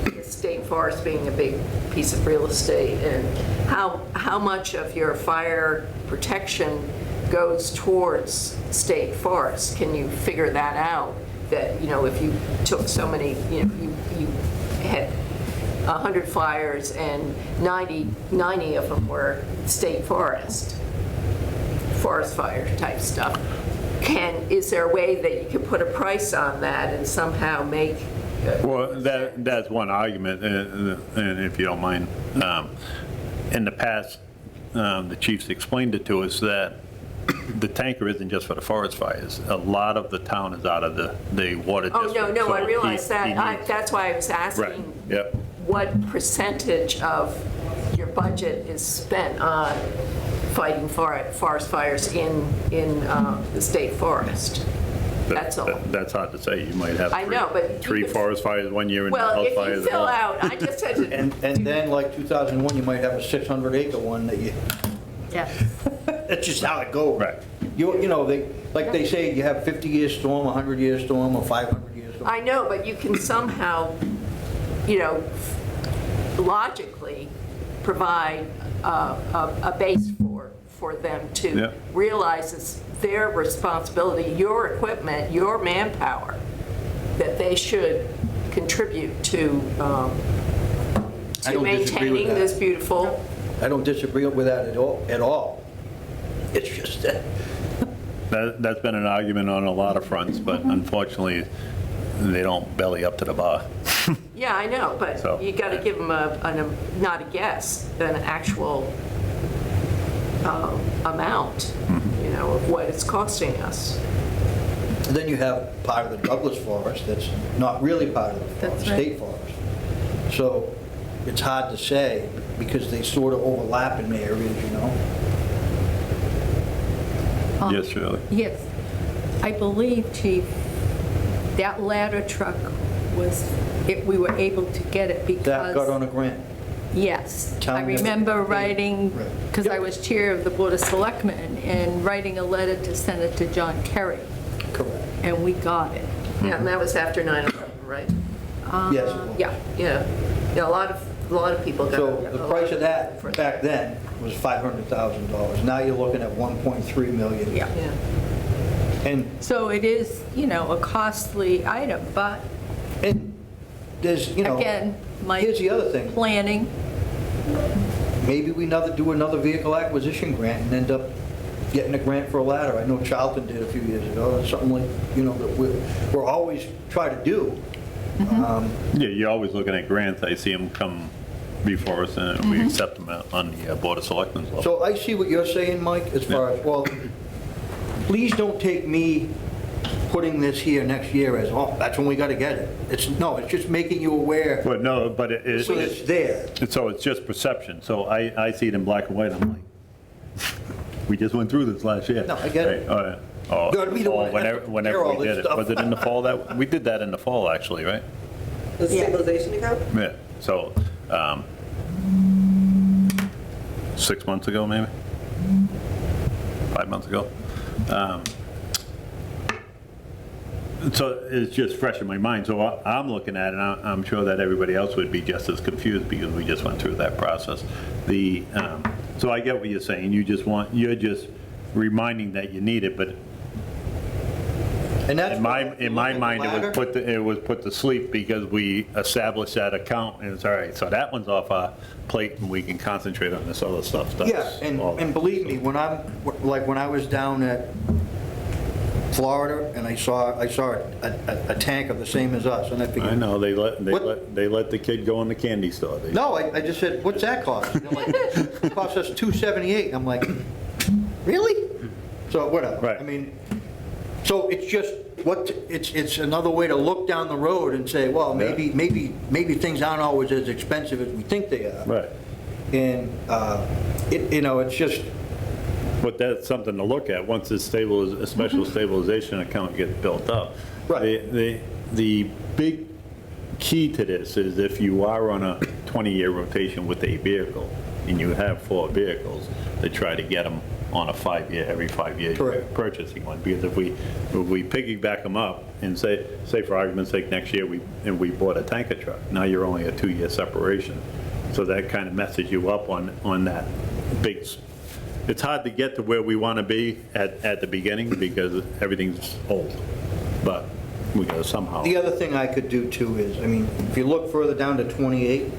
Speaker 2: the state forest being a big piece of real estate, and how much of your fire protection goes towards state forest. Can you figure that out? That, if you took so many, you had 100 fires and 90 of them were state forest fire type stuff. Is there a way that you can put a price on that and somehow make?
Speaker 1: Well, that's one argument, and if you don't mind, in the past, the chiefs explained it to us that the tanker isn't just for the forest fires. A lot of the town is out of the water district.
Speaker 2: Oh, no,
Speaker 1: so
Speaker 2: I realize
Speaker 1: he
Speaker 2: that.
Speaker 1: needs-
Speaker 2: That's why I was
Speaker 1: Right,
Speaker 2: asking
Speaker 1: yep.
Speaker 2: what percentage of your budget is spent on fighting forest fires in the state forest. That's all.
Speaker 1: That's hard to say. You might have
Speaker 2: I know, but
Speaker 1: three
Speaker 2: you could-
Speaker 1: forest fires one year and
Speaker 2: Well,
Speaker 1: health
Speaker 2: if
Speaker 1: fires
Speaker 2: you fill
Speaker 1: another.
Speaker 2: out, I just had to.
Speaker 3: And then, like 2001, you might have a 600-acre one that you,
Speaker 5: Yeah.
Speaker 3: that's just how it goes.
Speaker 1: Right.
Speaker 3: They say you have 50-year storm, 100-year storm, or 500-year storm.
Speaker 2: I know, but you can somehow, logically provide a base for them
Speaker 1: Yeah.
Speaker 2: to realize it's their responsibility, your equipment, your manpower, that they should contribute to
Speaker 3: I don't disagree with
Speaker 2: maintaining
Speaker 3: that.
Speaker 2: this beautiful.
Speaker 3: I don't disagree with that at all. It's just that.
Speaker 1: That's been an argument on a lot of fronts, but unfortunately, they don't belly up to the bar.
Speaker 2: Yeah, I know, but
Speaker 1: So,
Speaker 2: you got to give them not a guess, an actual amount, of what it's costing us.
Speaker 3: And then you have part of the Douglas Forest that's not really part of the forest,
Speaker 2: That's right.
Speaker 3: state forest. So it's hard to say because they sort of overlap in the areas, you know?
Speaker 1: Yes, Shirley?
Speaker 5: Yes. I believe, Chief, that ladder truck was, we were able to get it because...
Speaker 3: That got on a grant.
Speaker 5: Yes.
Speaker 3: Town
Speaker 5: I
Speaker 3: never
Speaker 5: remember
Speaker 3: paid.
Speaker 5: writing,
Speaker 3: Right.
Speaker 5: because I
Speaker 3: Yep.
Speaker 5: was chair of the Board of Selectmen, and writing a letter to Senator John Kerry,
Speaker 3: Correct.
Speaker 5: and we got it.
Speaker 2: Yeah, and that was after 9/11, right?
Speaker 3: Yes, it was.
Speaker 5: Yeah.
Speaker 2: Yeah, yeah, a lot of people got.
Speaker 3: So the price of that back then was $500,000. Now you're looking at 1.3 million.
Speaker 5: Yeah.
Speaker 2: Yeah,
Speaker 3: And
Speaker 5: So it is, a costly item, but
Speaker 3: there's,
Speaker 5: again,
Speaker 3: here's the other thing.
Speaker 5: planning,
Speaker 3: Maybe we do another vehicle acquisition grant and end up getting a grant for a ladder. I know Charlton did a few years ago, or something like, that we're always trying to do.
Speaker 1: Yeah, you're always looking at grants. I see them come before us, and we accept them on the Board of Selectmen's level.
Speaker 3: So I see what you're saying, Mike, as far as, well, please don't take me putting this here next year as, oh, that's when we got to get it. It's just making you aware,
Speaker 1: But no, but it,
Speaker 3: so it's there.
Speaker 1: so it's just perception. So I see it in black and white, I'm like, we just went through this last year.
Speaker 3: No, I get it.
Speaker 1: Right, oh,
Speaker 3: You gotta be the
Speaker 1: oh,
Speaker 3: one that has to
Speaker 1: whenever
Speaker 3: prepare all
Speaker 1: we
Speaker 3: this
Speaker 1: did it.
Speaker 3: stuff.
Speaker 1: Was it in the fall that, we did that in the fall, actually, right?
Speaker 4: The
Speaker 5: Yeah.
Speaker 4: stabilization account?
Speaker 1: Yeah, so, 6 months ago, maybe? 5 months ago? So it's just fresh in my mind, so I'm looking at it, and I'm sure that everybody else would be just as confused because we just went through that process. So I get what you're saying, you're just reminding that you need it, but
Speaker 3: And that's
Speaker 1: in
Speaker 3: why
Speaker 1: my,
Speaker 3: you
Speaker 1: in my
Speaker 3: look at the
Speaker 1: mind,
Speaker 3: ladder.
Speaker 1: it was put to sleep because we established that account, and it's all right, so that one's off our plate, and we can concentrate on this other stuff.
Speaker 3: Yeah,
Speaker 1: That's
Speaker 3: and
Speaker 1: all.
Speaker 3: believe me, when I was down at Florida and I saw a tanker the same as us, and I
Speaker 1: I
Speaker 3: figured,
Speaker 1: know, they let
Speaker 3: What?
Speaker 1: the kid go in the candy store.
Speaker 3: no, I just said, what's that cost? And they're like, it cost us $278. I'm like, really? So whatever.
Speaker 1: Right.
Speaker 3: I mean, so it's just, it's another way to look down the road and say, well, maybe things aren't always as expensive as we think they are.
Speaker 1: Right,
Speaker 3: And, it's just,
Speaker 1: but that's something to look at, once this a special stabilization account gets built up.
Speaker 3: Right.
Speaker 1: The big key to this is if you are on a 20-year rotation with a vehicle, and you have 4 vehicles, to try to get them on a 5-year, every 5 years, you're
Speaker 3: Correct.
Speaker 1: purchasing one. Because if we piggyback them up and say for argument's sake, next year we bought a tanker truck, now you're only a 2-year separation. So that kind of messes you up on that big, it's hard to get to where we want to be at the beginning because everything's old, but we got to somehow.
Speaker 3: the other thing I could do too is, I mean, if you look further down to 28,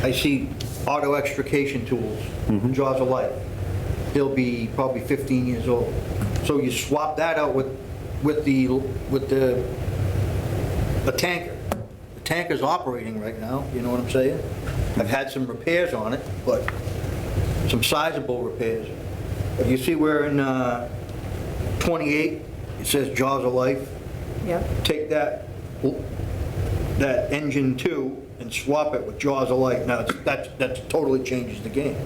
Speaker 3: I see auto extrication tools, Jaws of Life. They'll be probably 15 years old. So you swap that out with the tanker. The tanker's operating right now, you know what I'm saying? I've had some repairs on it, but some sizable repairs. But you see where in 28, it says Jaws of Life?
Speaker 5: yeah.
Speaker 3: Take that engine 2 and swap it with Jaws of Life. Now, that totally changes the game.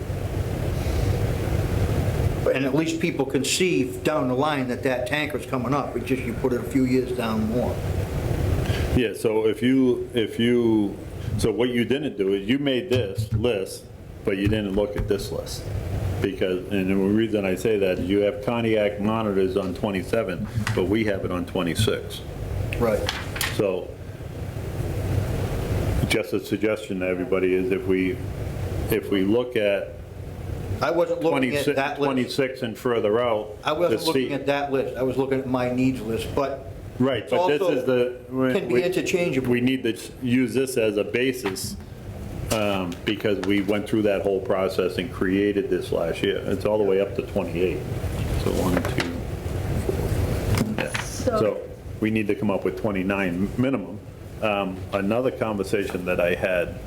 Speaker 3: And at least people can see down the line that tanker's coming up. It's just you put it a few years down more.
Speaker 1: Yeah, so so what you didn't do is you made this list, but you didn't look at this list. Because, and the reason I say that is you have Pontiac monitors on 27, but we have it on 26.
Speaker 3: Right.
Speaker 1: So, just a suggestion to everybody is if we look at
Speaker 3: I wasn't looking at
Speaker 1: 26
Speaker 3: that list.
Speaker 1: 26 and further out.
Speaker 3: I wasn't
Speaker 1: to
Speaker 3: looking
Speaker 1: see-
Speaker 3: at that list. I was looking at my needs list, but
Speaker 1: Right,
Speaker 3: it's
Speaker 1: but this
Speaker 3: also
Speaker 1: is the.
Speaker 3: can be interchangeable.
Speaker 1: We need to use this as a basis, because we went through that whole process and created this last year. It's all the way up to 28. So 1, 2, 4. Yeah. So we need to come up with 29 minimum. Another conversation that I had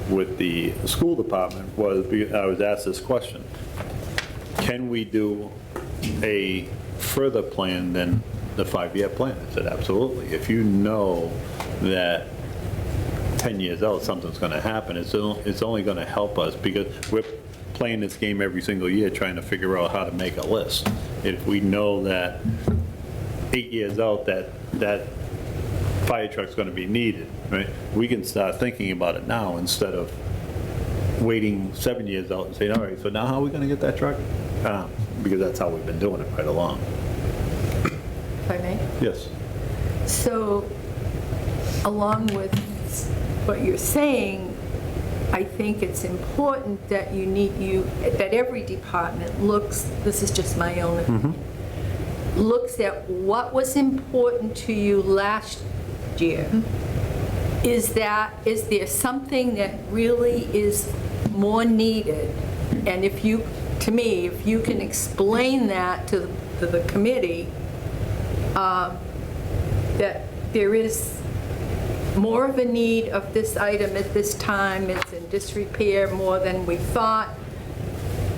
Speaker 1: with the school department was, I was asked this question: can we do a further plan than the 5-year plan. I said, absolutely. If you know that 10 years out, something's going to happen, it's only going to help us, because we're playing this game every single year, trying to figure out how to make a list. If we know that 8 years out, that fire truck's going to be needed, right? We can start thinking about it now instead of waiting 7 years out and saying, all right, so now how are we going to get that truck? Because that's how we've been doing it right along.
Speaker 5: If I may?
Speaker 1: Yes.
Speaker 5: So, along with what you're saying, I think it's important that that every department looks, this is just my own opinion, looks at what was important to you last year. Is there something that really is more needed? And if you can explain that to the committee, that there is more of a need of this item at this time, it's in disrepair more than we thought,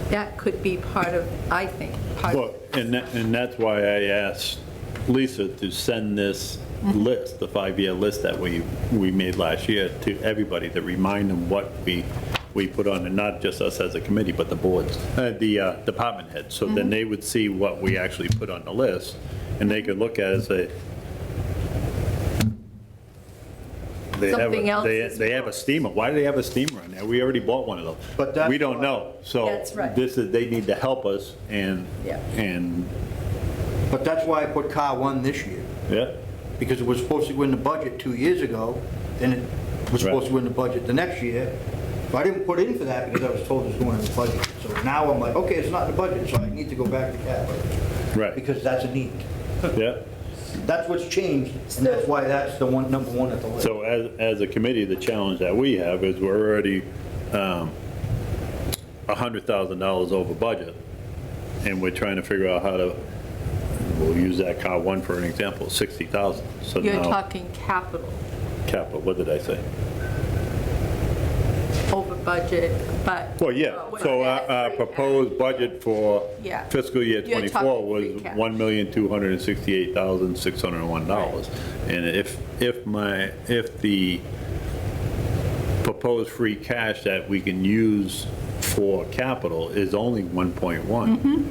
Speaker 5: that could be part of, I think, part
Speaker 1: Well,
Speaker 5: of.
Speaker 1: and that's why I asked Lisa to send this list, the 5-year list that we made last year, to everybody, to remind them what we put on, and not just us as a committee, but the boards, the department heads, so then they would see what we actually put on the list, and they could look at it and say,
Speaker 5: Something else is
Speaker 1: they have a steamer. Why do they have a steamer on there? We already bought one of those.
Speaker 3: But that's
Speaker 1: we don't
Speaker 3: why-
Speaker 1: know. So
Speaker 5: That's right.
Speaker 1: they need to help us, and
Speaker 5: Yeah.
Speaker 3: But that's why I put car one this year,
Speaker 1: yeah,
Speaker 3: because it was supposed to go in the budget 2 years ago, then it was supposed to go in the budget the next year. But I didn't put in for that because I was told it was going in the budget. So now I'm like, okay, it's not in the budget, so I need to go back to capital,
Speaker 1: right,
Speaker 3: because that's a need.
Speaker 1: yeah.
Speaker 3: That's what's changed, and that's why that's the one, number one at the list.
Speaker 1: So as a committee, the challenge that we have is we're already $100,000 over budget, and we're trying to figure out how to, we'll use that car one for an example, 60,000. So
Speaker 5: You're
Speaker 1: now,
Speaker 5: talking capital,
Speaker 1: capital, what did I say?
Speaker 5: over budget, but.
Speaker 1: Well, yeah, so our proposed budget for
Speaker 5: Yeah.
Speaker 1: fiscal year
Speaker 5: You're
Speaker 1: '24
Speaker 5: talking
Speaker 1: was
Speaker 5: free cash.
Speaker 1: $1,268,601. And if the proposed free cash that we can use for capital is only 1.1,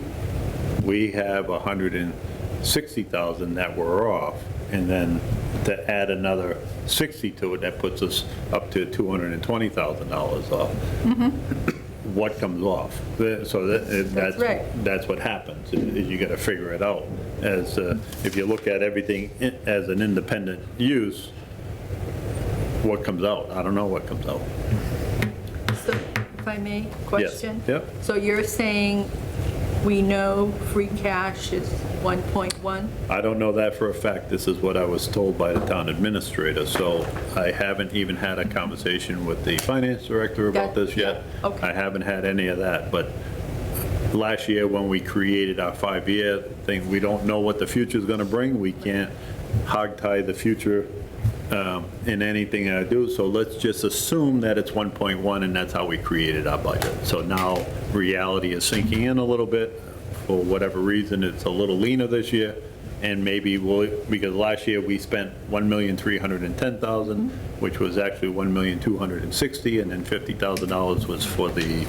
Speaker 1: we have 160,000 that we're off, and then to add another 60 to it, that puts us up to $220,000 off. What comes off? So that's
Speaker 5: right.
Speaker 1: that's what happens, is you got to figure it out. As if you look at everything as an independent use, what comes out? I don't know what comes out.
Speaker 5: So, if I may, question?
Speaker 1: Yep.
Speaker 5: So you're saying we know free cash is 1.1?
Speaker 1: I don't know that for a fact. This is what I was told by the town administrator, so I haven't even had a conversation with the finance director about this yet.
Speaker 5: Okay.
Speaker 1: I haven't had any of that, but last year when we created our 5-year thing, we don't know what the future's gonna bring. We can't hogtie the future in anything I do, so let's just assume that it's 1.1, and that's how we created our budget. So now reality is sinking in a little bit. For whatever reason, it's a little leaner this year, and maybe because last year we spent $1,310,000, which was actually $1,260,000, and then $50,000 was for the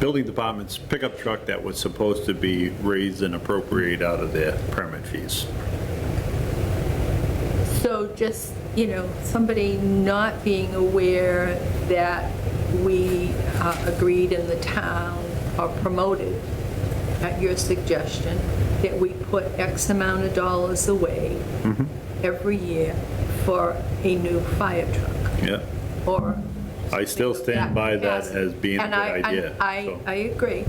Speaker 1: building department's pickup truck that was supposed to be raised and appropriated out of their permit fees.
Speaker 5: So just, somebody not being aware that we agreed in the town or promoted, at your suggestion, that we put X amount of dollars away every year for a new fire truck,
Speaker 1: Yeah.
Speaker 5: or.
Speaker 1: I still stand by that
Speaker 5: Yes.
Speaker 1: as being a
Speaker 5: And
Speaker 1: good idea.
Speaker 5: I
Speaker 1: so.
Speaker 5: agree,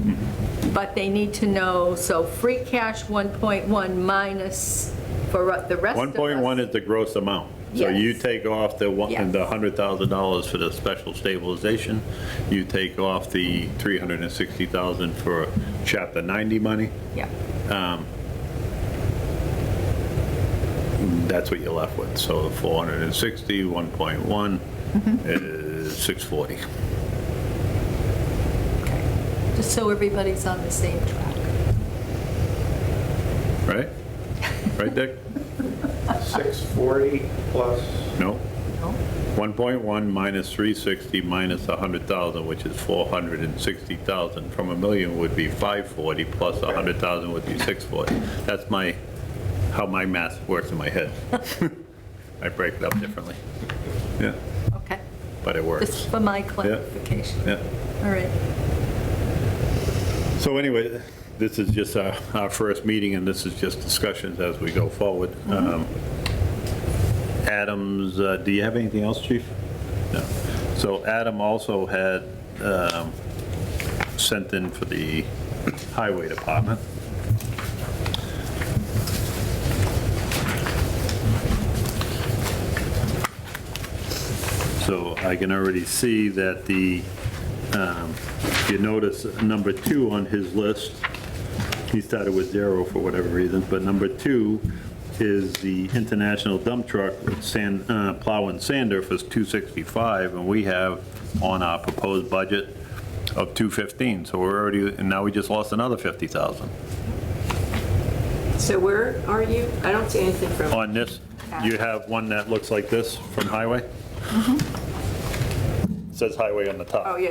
Speaker 5: but they need to know, so free cash 1.1 minus for the rest of us.
Speaker 1: 1.1 is the gross amount. So you
Speaker 5: Yes.
Speaker 1: take off the
Speaker 5: Yes.
Speaker 1: $100,000 for the special stabilization, you take off the $360,000 for Chapter 90 money,
Speaker 5: Yeah,
Speaker 1: that's what you're left with. So 460, 1.1 is 640.
Speaker 5: just so everybody's on the same track.
Speaker 1: right? Right, Dick?
Speaker 6: 640 plus,
Speaker 1: No?
Speaker 5: No?
Speaker 1: 1.1 minus 360 minus 100,000, which is 460,000. From a million would be 540, plus 100,000 would be 640. That's how my math works in my head. I break it up differently. Yeah,
Speaker 5: Okay,
Speaker 1: but it
Speaker 5: just
Speaker 1: works.
Speaker 5: for my clarification.
Speaker 1: Yeah.
Speaker 5: All right.
Speaker 1: So anyway, this is just our first meeting, and this is just discussions as we go forward. Adams, do you have anything else, Chief? No. So Adam also had sent in for the Highway Department. So I can already see that you notice number 2 on his list, he started with 0 for whatever reason, but number 2 is the international dump truck with plow and sander for 265, and we have on our proposed budget of 215, so we're already, and now we just lost another 50,000.
Speaker 2: So where are you? I don't see anything from,
Speaker 1: On this, you have one that looks like this from Highway? Says Highway on the top.
Speaker 2: Oh, yeah.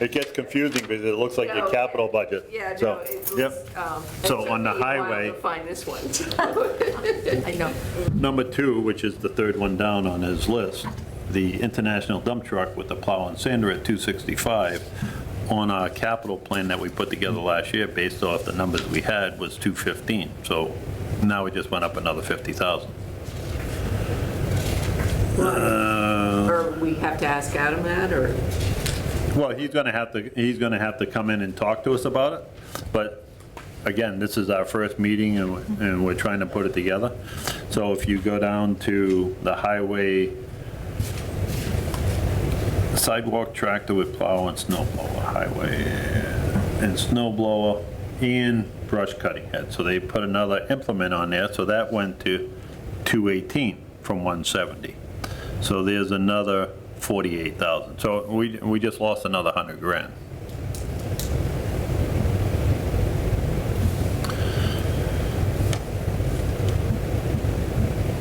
Speaker 1: It gets confusing because it looks like
Speaker 2: Oh,
Speaker 1: your
Speaker 2: okay.
Speaker 1: capital budget.
Speaker 2: yeah,
Speaker 1: So,
Speaker 2: no, it
Speaker 1: yep.
Speaker 2: was,
Speaker 1: So on the
Speaker 2: it took me a while
Speaker 1: highway-
Speaker 2: to find this one.
Speaker 5: I know.
Speaker 1: Number 2, which is the third one down on his list, the international dump truck with the plow and sander at 265, on our capital plan that we put together last year, based off the numbers we had, was 215. So now it just went up another 50,000.
Speaker 2: Or we have to ask Adam that, or?
Speaker 1: Well, he's going to have to come in and talk to us about it, but again, this is our first meeting and we're trying to put it together. So if you go down to the highway sidewalk tractor with plow and snow blower, highway and snow blower and brush cutting head. So they put another implement on there, so that went to 218 from 170. So there's another 48,000. So we just lost another 100 grand.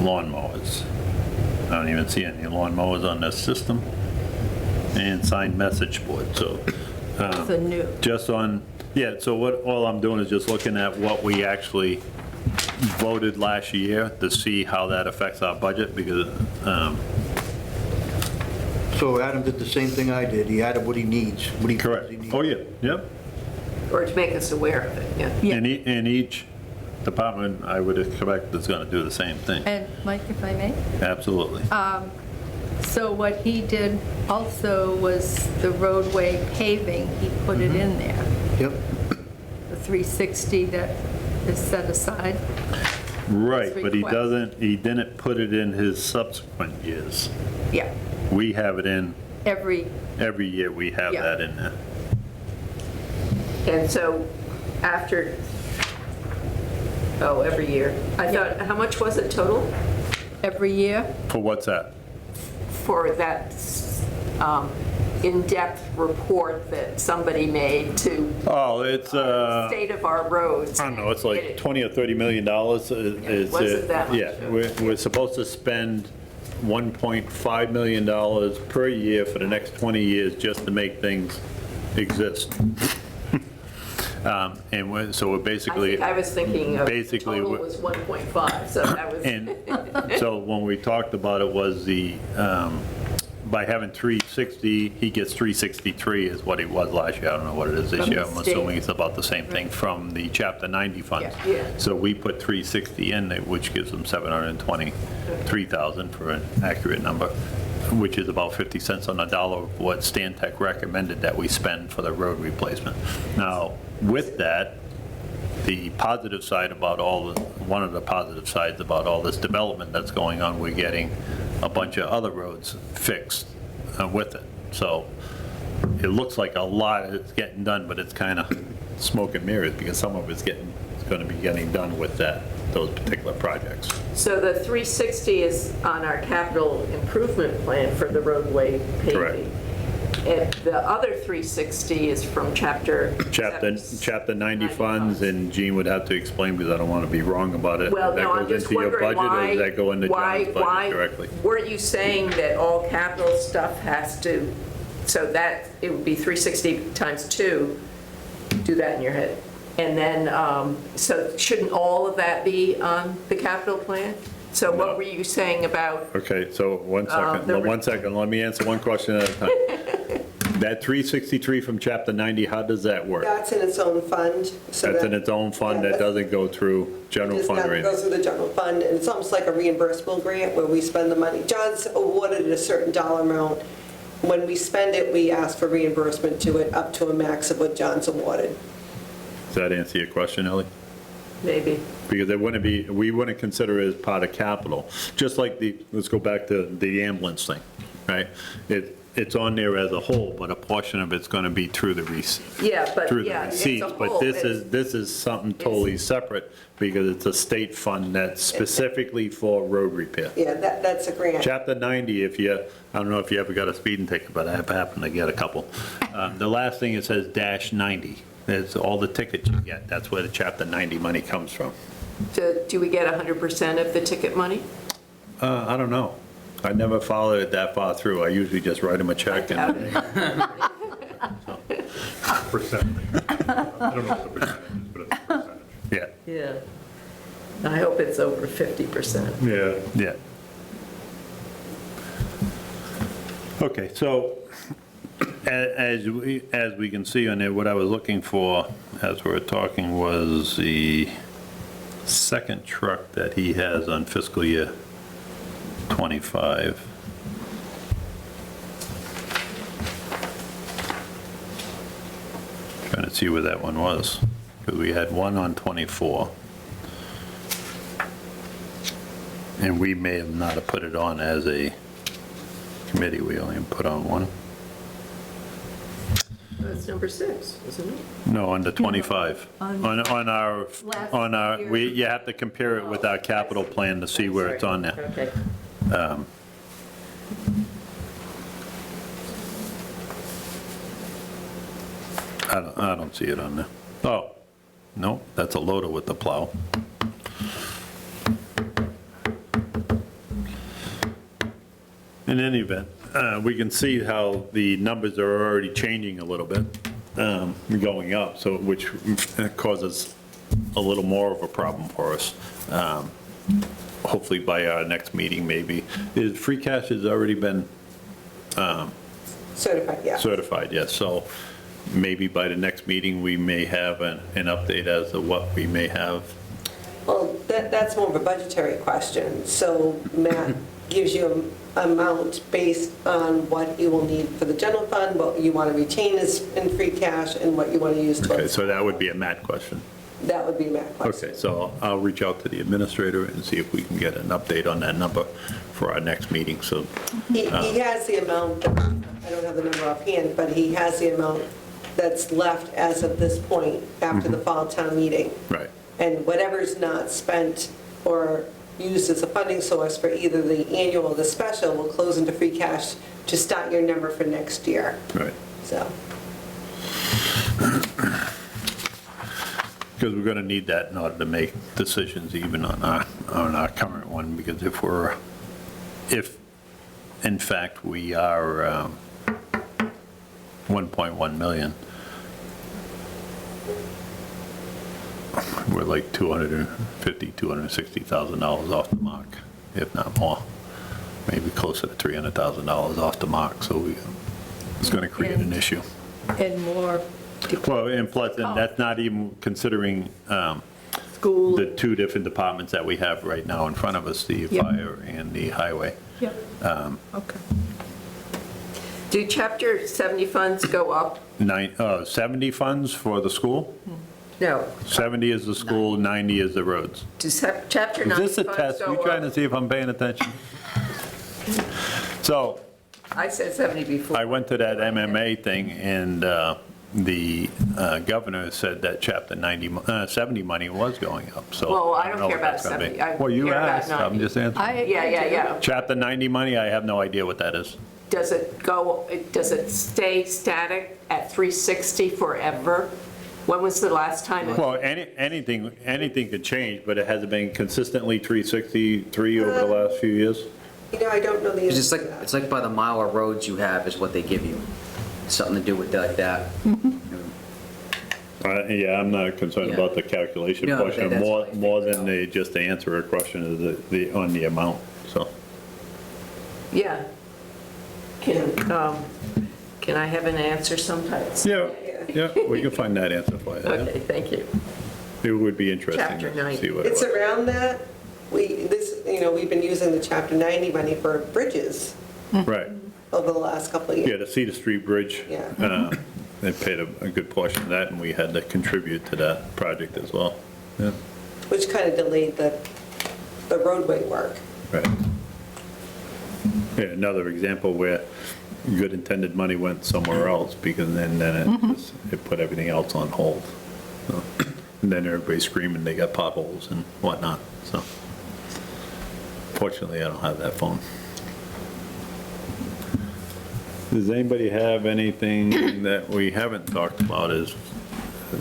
Speaker 1: Lawnmowers. I don't even see any lawnmowers on this system. And signed message board, so.
Speaker 5: It's a new.
Speaker 1: Just on, yeah, so all I'm doing is just looking at what we actually voted last year to see how that affects our budget, because,
Speaker 3: So Adam did the same thing I did. He added what he needs, what he feels
Speaker 1: correct.
Speaker 3: he needs.
Speaker 1: Oh, yeah, yep.
Speaker 2: Or to make us aware of it, yeah.
Speaker 5: Yeah.
Speaker 1: And each department, I would expect, is going to do the same thing.
Speaker 5: And Mike, if I may?
Speaker 1: Absolutely.
Speaker 5: So what he did also was the roadway paving, he put it in there,
Speaker 3: Yep.
Speaker 5: the 360 that is set aside.
Speaker 1: Right, but
Speaker 5: request.
Speaker 1: he didn't put it in his subsequent years.
Speaker 5: Yeah,
Speaker 1: We have it in,
Speaker 5: every,
Speaker 1: every year we have
Speaker 5: Yeah.
Speaker 1: that in there.
Speaker 2: And so after, every year. I thought, how much was it total
Speaker 5: every year.
Speaker 1: For what's that?
Speaker 2: for that in-depth report that somebody made to
Speaker 1: Oh, it's,
Speaker 2: state of our roads?
Speaker 1: I don't know, it's like 20 or 30 million dollars. Is
Speaker 2: was it that much?
Speaker 1: Yeah, we're supposed to spend $1.5 million per year for the next 20 years just to make things exist. So we're
Speaker 2: I
Speaker 1: basically,
Speaker 2: think I was thinking of
Speaker 1: basically,
Speaker 2: total was 1.5, so that was.
Speaker 1: and so when we talked about it was by having 360, he gets 363 is what he was last year. I don't know what it is this
Speaker 2: From the
Speaker 1: year. I'm
Speaker 2: state.
Speaker 1: assuming it's about the same thing from the Chapter 90 funds.
Speaker 2: Yeah, yeah.
Speaker 1: So we put 360 in there, which gives them 723,000 for an accurate number, which is about 50 cents on the dollar of what Stan Tech recommended that we spend for the road replacement. Now, with that, the positive side about one of the positive sides about all this development that's going on, we're getting a bunch of other roads fixed with it. So it looks like a lot is getting done, but it's kind of smoke and mirrors because some of it's going to be getting done with those particular projects.
Speaker 2: So the 360 is on our capital improvement plan for the roadway
Speaker 1: Correct.
Speaker 2: paving. And the other 360 is from Chapter...
Speaker 1: Chapter 90 funds, and Gene would have to explain because I don't want to be wrong about it.
Speaker 2: Well, no, I'm
Speaker 1: That
Speaker 2: just
Speaker 1: goes into your
Speaker 2: wondering
Speaker 1: budget, or
Speaker 2: why...
Speaker 1: does that go into
Speaker 2: why-
Speaker 1: John's budget directly?
Speaker 2: Weren't you saying that all capital stuff has to, so that, it would be 360 times 2, do that in your head. And then, so shouldn't all of that be on the capital plan? So what were you saying about,
Speaker 1: Okay, so one
Speaker 2: the-
Speaker 1: second, let me answer one question at a time. That 363 from Chapter 90, how does that work?
Speaker 4: That's in its own fund. so
Speaker 1: That's
Speaker 4: that-
Speaker 1: in its own fund,
Speaker 4: Yeah,
Speaker 1: that
Speaker 4: that's-
Speaker 1: doesn't go through general
Speaker 4: It
Speaker 1: fund
Speaker 4: does
Speaker 1: or
Speaker 4: not go
Speaker 1: anything?
Speaker 4: through the general fund, and it's almost like a reimbursable grant where we spend the money. John's awarded a certain dollar amount. When we spend it, we ask for reimbursement to it up to a max of what John's awarded.
Speaker 1: Does that answer your question, Ellie?
Speaker 2: maybe?
Speaker 1: Because it wouldn't be, we wouldn't consider it as part of capital, just like let's go back to the ambulance thing, right? It's on there as a whole, but a portion of it's going to be through the
Speaker 2: Yeah, but,
Speaker 1: through the
Speaker 2: yeah, it's a
Speaker 1: receipts, but
Speaker 2: whole,
Speaker 1: this
Speaker 2: it's-
Speaker 1: is something totally separate, because it's a state fund that's specifically for road repair.
Speaker 4: Yeah, that's a grant.
Speaker 1: Chapter 90, I don't know if you ever got a speeding ticket, but I happen to get a couple. The last thing, it says -90. That's all the tickets you get. That's where the Chapter 90 money comes from.
Speaker 2: Do we get 100% of the ticket money?
Speaker 1: I don't know. I never followed it that far through. I usually just write them a check and,
Speaker 6: Percent. I don't know what the percentage is, but it's a percentage.
Speaker 1: yeah,
Speaker 2: Yeah. I hope it's over 50%.
Speaker 6: Yeah.
Speaker 1: yeah. Okay, so as we can see on there, what I was looking for as we were talking was the second truck that he has on fiscal year '25. Trying to see where that one was, because we had one on '24. And we may have not have put it on as a committee, we only put on one.
Speaker 2: That's number 6, isn't it?
Speaker 1: No, under 25. On our,
Speaker 5: Last year.
Speaker 1: you have to compare it with our capital plan to see where it's on there.
Speaker 2: Okay.
Speaker 1: I don't see it on there. Oh, no, that's a loader with the plow. In any event, we can see how the numbers are already changing a little bit, going up, so, which causes a little more of a problem for us. Hopefully by our next meeting, maybe. Free cash has already been
Speaker 4: Certified, yeah.
Speaker 1: certified, yes, so maybe by the next meeting, we may have an update as to what we may have.
Speaker 4: Well, that's more of a budgetary question. So Matt gives you an amount based on what you will need for the general fund, what you want to retain as in free cash, and what you want to use
Speaker 1: Okay,
Speaker 4: towards.
Speaker 1: so that would be a Matt question.
Speaker 4: That would be Matt question.
Speaker 1: Okay, so I'll reach out to the administrator and see if we can get an update on that number for our next meeting, so.
Speaker 4: He has the amount, I don't have the number offhand, but he has the amount that's left as of this point after the fall town meeting.
Speaker 1: Right,
Speaker 4: And whatever's not spent or used as a funding source for either the annual or the special will close into free cash to start your number for next year.
Speaker 1: right.
Speaker 4: So,
Speaker 1: Because we're going to need that in order to make decisions even on our current one, because if in fact we are 1.1 million, we're like $260,000 off the mark, if not more, maybe closer to $300,000 off the mark, so it's going to create an issue.
Speaker 5: And more
Speaker 1: Well, and plus, and that's not even considering
Speaker 5: school.
Speaker 1: the two different departments that we have right now in front of us, the
Speaker 5: Yep.
Speaker 1: fire and the highway.
Speaker 5: Yep, okay.
Speaker 2: Do Chapter 70 funds go up?
Speaker 1: 70 funds for the school?
Speaker 2: No.
Speaker 1: 70 is the school, 90 is the roads.
Speaker 2: Do Chapter
Speaker 1: Is
Speaker 2: 90
Speaker 1: this a
Speaker 2: funds
Speaker 1: test?
Speaker 2: go
Speaker 1: You trying to
Speaker 2: up?
Speaker 1: see if I'm paying attention? So,
Speaker 2: I said 70 before.
Speaker 1: I went to that MMA thing, and the governor said that Chapter 70 money was going up, so.
Speaker 2: Well, I don't
Speaker 1: know
Speaker 2: care
Speaker 1: what
Speaker 2: about
Speaker 1: that's gonna be.
Speaker 2: 70. I
Speaker 1: Well, you
Speaker 2: care about
Speaker 1: asked, I'm
Speaker 2: 90.
Speaker 1: just answering.
Speaker 5: I
Speaker 2: Yeah, yeah, yeah.
Speaker 1: Chapter 90 money, I have no idea what that is.
Speaker 2: does it stay static at 360 forever? When was the last time?
Speaker 1: Well, anything could change, but it hasn't been consistently 363 over the last few years.
Speaker 4: You know, I don't know the
Speaker 7: It's
Speaker 4: answer
Speaker 7: just like,
Speaker 4: to that.
Speaker 7: it's like by the mile of roads you have is what they give you. Something to do with like that.
Speaker 1: Yeah, I'm not concerned
Speaker 7: Yeah.
Speaker 1: about the calculation
Speaker 7: No,
Speaker 1: question,
Speaker 7: that's
Speaker 1: more
Speaker 7: what I figured
Speaker 1: than
Speaker 7: out.
Speaker 1: just to answer a question is on the amount, so.
Speaker 2: Yeah. Can I have an answer sometimes?
Speaker 1: Yeah, we can find that answer for you. yeah.
Speaker 2: Okay, thank you.
Speaker 1: It would be interesting
Speaker 2: Chapter
Speaker 1: to
Speaker 2: 90.
Speaker 1: see what it
Speaker 4: It's
Speaker 1: was.
Speaker 4: around that. We've been using the Chapter 90 money for bridges
Speaker 1: Right,
Speaker 4: over the last couple of
Speaker 1: yeah,
Speaker 4: years.
Speaker 1: the Cedar Street Bridge.
Speaker 4: Yeah.
Speaker 1: They paid a good portion of that, and we had to contribute to that project as well. Yeah,
Speaker 4: Which kind of delayed the roadway work.
Speaker 1: right. Yeah, another example where good intended money went somewhere else, because then it put everything else on hold. So, and then everybody's screaming they got potholes and whatnot, so. Fortunately, I don't have that phone. Does anybody have anything that we haven't talked about as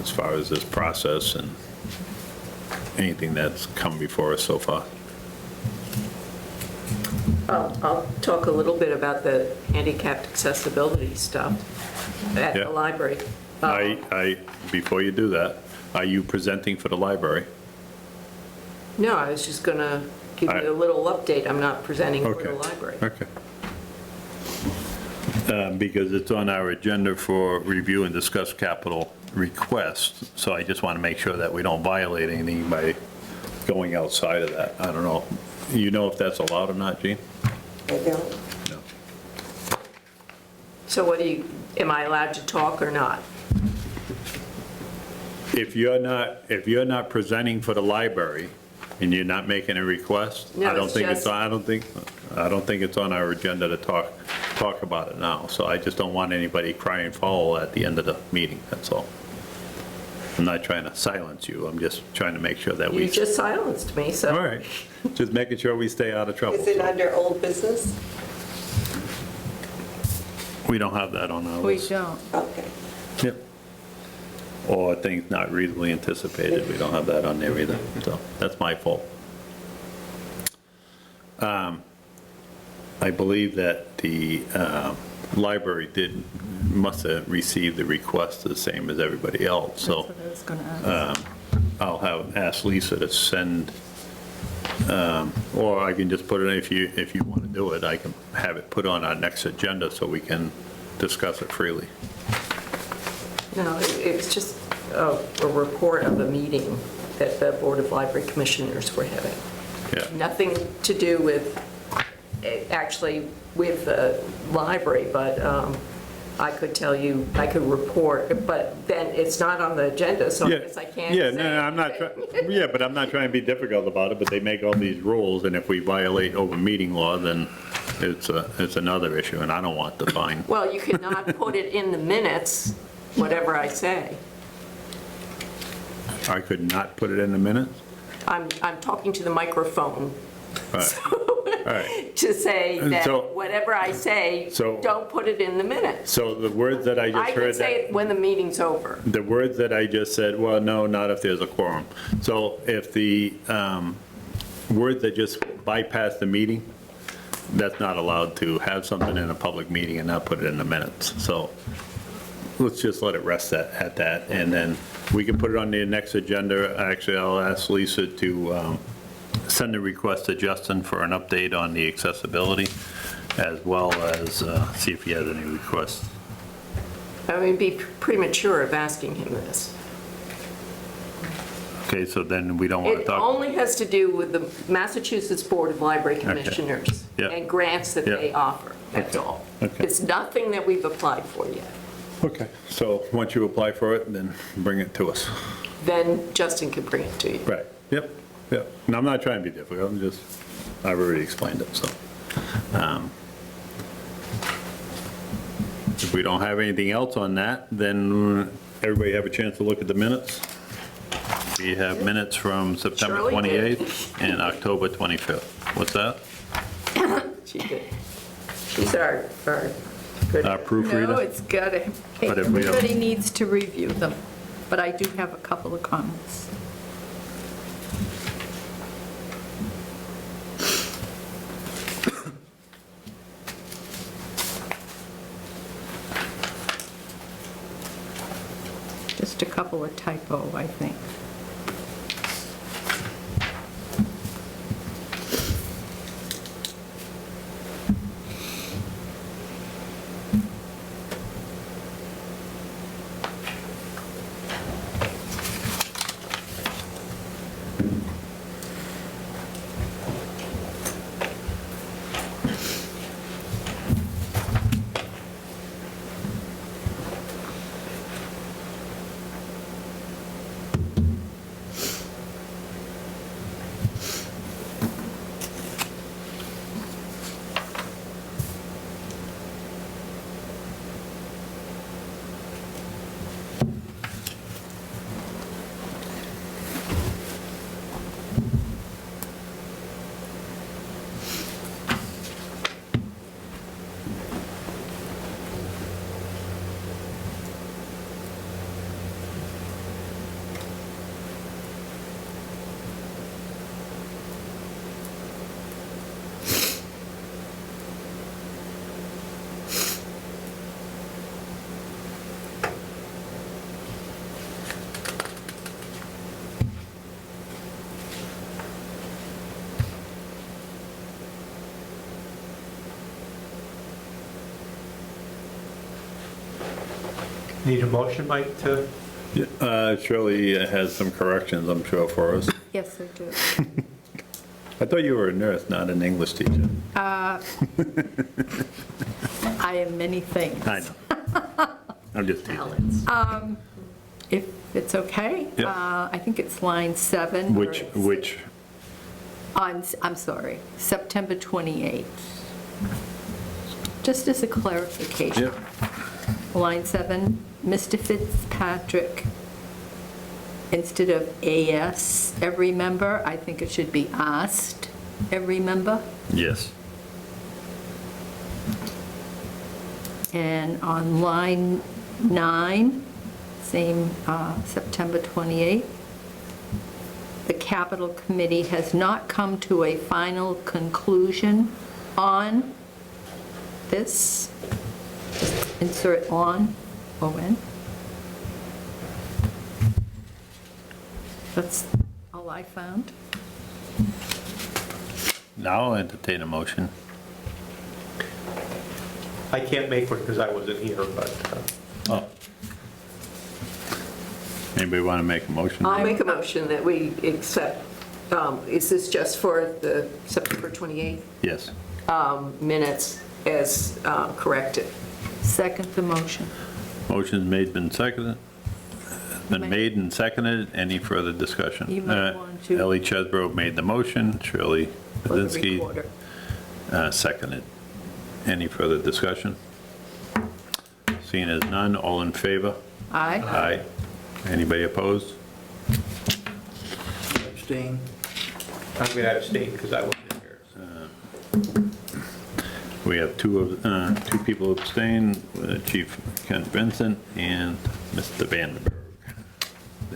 Speaker 1: far as this process and anything that's come before us so far?
Speaker 2: I'll talk a little bit about the handicapped accessibility stuff at
Speaker 1: Yeah.
Speaker 2: the library.
Speaker 1: Before you do that, are you presenting for the library?
Speaker 2: No, I was just going to give
Speaker 1: All right.
Speaker 2: you a little update. I'm not presenting for
Speaker 1: Okay.
Speaker 2: the library.
Speaker 1: Okay. Because it's on our agenda for review and discuss capital requests, so I just want to make sure that we don't violate anything by going outside of that. I don't know. You know if that's allowed or not, Gene?
Speaker 4: I don't.
Speaker 1: No.
Speaker 2: So am I allowed to talk or not?
Speaker 1: If you're not presenting for the library and you're not making a request,
Speaker 2: No,
Speaker 1: I don't
Speaker 2: it's
Speaker 1: think
Speaker 2: just-
Speaker 1: I don't think it's on our agenda to talk about it now. So I just don't want anybody crying foul at the end of the meeting, that's all. I'm not trying to silence you, I'm just trying to make sure that we.
Speaker 2: You just silenced me,
Speaker 1: All
Speaker 2: so.
Speaker 1: right, just making sure we stay out of trouble.
Speaker 4: Is it
Speaker 1: so.
Speaker 4: under old business?
Speaker 1: We don't have that on our
Speaker 5: We
Speaker 1: list.
Speaker 5: don't.
Speaker 4: Okay.
Speaker 1: Yep. Or things not reasonably anticipated, we don't have that on there either, so that's my fault. I believe that the library must have received the request the same as everybody else, so
Speaker 5: That's what I was going to ask.
Speaker 1: I'll ask Lisa to send, or I can just put it, if you want to do it, I can have it put on our next agenda so we can discuss it freely.
Speaker 2: No, it's just a report of a meeting that the Board of Library Commissioners were having.
Speaker 1: Yeah.
Speaker 2: Nothing to do with, actually, with the library, but I could tell you, I could report, but then it's not on the agenda, so I
Speaker 1: Yeah,
Speaker 2: guess I can't
Speaker 1: yeah,
Speaker 2: say
Speaker 1: no, I'm not,
Speaker 2: anything.
Speaker 1: yeah, but I'm not trying to be difficult about it, but they make all these rules, and if we violate open meeting law, then it's another issue, and I don't want the fine.
Speaker 2: Well, you cannot put it in the minutes, whatever I say.
Speaker 1: I could not put it in the minutes?
Speaker 2: I'm talking to the microphone
Speaker 1: All right, all right.
Speaker 2: to say that
Speaker 1: So-
Speaker 2: whatever I say,
Speaker 1: So-
Speaker 2: don't put it in the minutes.
Speaker 1: So the words that I
Speaker 2: I
Speaker 1: just
Speaker 2: can
Speaker 1: heard,
Speaker 2: say it when the meeting's over.
Speaker 1: the words that I just said, well, no, not if there's a quorum. So if the words that just bypass the meeting, that's not allowed to have something in a public meeting and not put it in the minutes. So let's just let it rest at that, and then we can put it on the next agenda. Actually, I'll ask Lisa to send a request to Justin for an update on the accessibility, as well as see if he has any requests.
Speaker 2: I mean, be premature of asking him this.
Speaker 1: Okay, so then we don't want to
Speaker 2: It
Speaker 1: talk.
Speaker 2: only has to do with the Massachusetts Board of Library Commissioners
Speaker 1: Yeah.
Speaker 2: and grants that
Speaker 1: Yeah.
Speaker 2: they offer, that's
Speaker 1: Okay.
Speaker 2: all.
Speaker 1: Okay.
Speaker 2: It's nothing that we've applied for yet.
Speaker 1: Okay, so once you apply for it, then bring it to us.
Speaker 2: Then Justin can bring it to you.
Speaker 1: Right, yep, yep. And I'm not trying to be difficult, I'm just, I've already explained it, so. If we don't have anything else on that, then everybody have a chance to look at the minutes. We have minutes from September
Speaker 2: Shirley did.
Speaker 1: 28th and October 25th. What's that?
Speaker 2: She did. She's our good.
Speaker 1: Our proofreader?
Speaker 5: No, it's gotta,
Speaker 1: But if we have-
Speaker 5: everybody needs to review them, but I do have a couple of comments. Just a couple of typo, I think.
Speaker 6: Need a motion, Mike, to?
Speaker 1: Shirley has some corrections, I'm sure, for us.
Speaker 5: Yes, I do.
Speaker 1: I thought you were a nurse, not an English teacher.
Speaker 5: I am many things.
Speaker 1: I know. I'm just teasing.
Speaker 2: Balance.
Speaker 5: If it's okay,
Speaker 1: Yeah.
Speaker 5: I think it's line 7. where it's-
Speaker 1: Which,
Speaker 5: I'm sorry, September 28th. Just as a clarification.
Speaker 1: yep,
Speaker 5: Line 7, Mr. Fitzpatrick, instead of AS, every member, I think it should be asked, every member.
Speaker 1: yes.
Speaker 5: And on line 9, same September 28th, the capital committee has not come to a final conclusion on this. Just insert on, O-N. That's all I found.
Speaker 1: Now I'll entertain a motion.
Speaker 6: I can't make one because I wasn't here, but
Speaker 1: Oh. Anybody want to make a motion?
Speaker 2: I'll make a motion that we accept, is this just for the September 28th
Speaker 1: Yes.
Speaker 2: minutes as corrected?
Speaker 5: Second the motion.
Speaker 1: Motion's made, been seconded. Been made and seconded. Any further discussion?
Speaker 5: You might want to-
Speaker 1: Ellie Chesbro made the motion. Shirley
Speaker 5: For the
Speaker 1: Buzinski
Speaker 5: recorder.
Speaker 1: seconded. Any further discussion? Seeing as none, all in favor?
Speaker 5: Aye.
Speaker 1: Aye. Anybody opposed?
Speaker 3: Abstain.
Speaker 6: I'm going to abstain because I wasn't here.
Speaker 1: We have two people abstain, Chief Kent Vincent and Mr. Vandenberg.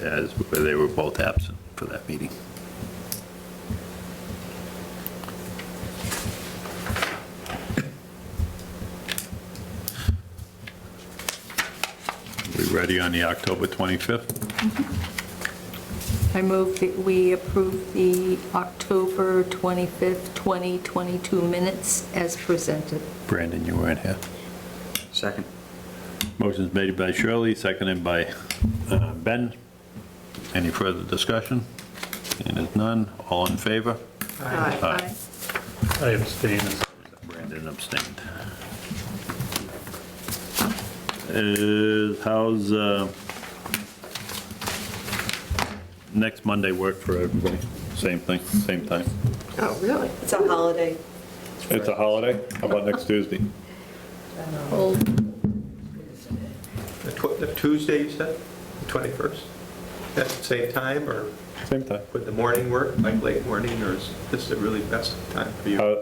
Speaker 1: As they were both absent for that meeting. We ready on the October 25th?
Speaker 5: I move that we approve the October 25th, 2022 minutes as presented.
Speaker 1: Brandon, you weren't here.
Speaker 7: Second.
Speaker 1: Motion's made by Shirley, seconded by Ben. Any further discussion? Seeing as none, all in favor?
Speaker 2: Aye.
Speaker 1: Aye.
Speaker 6: I abstain.
Speaker 1: Brandon abstained. How's next Monday work for everybody? Same thing, same time?
Speaker 2: Oh, really?
Speaker 4: It's a holiday.
Speaker 1: It's a holiday? How about next Tuesday?
Speaker 5: Hold.
Speaker 6: The Tuesday, you said, the 21st? At the same time, or
Speaker 1: Same time.
Speaker 6: would the morning work, like late morning, or is this the really best time for you?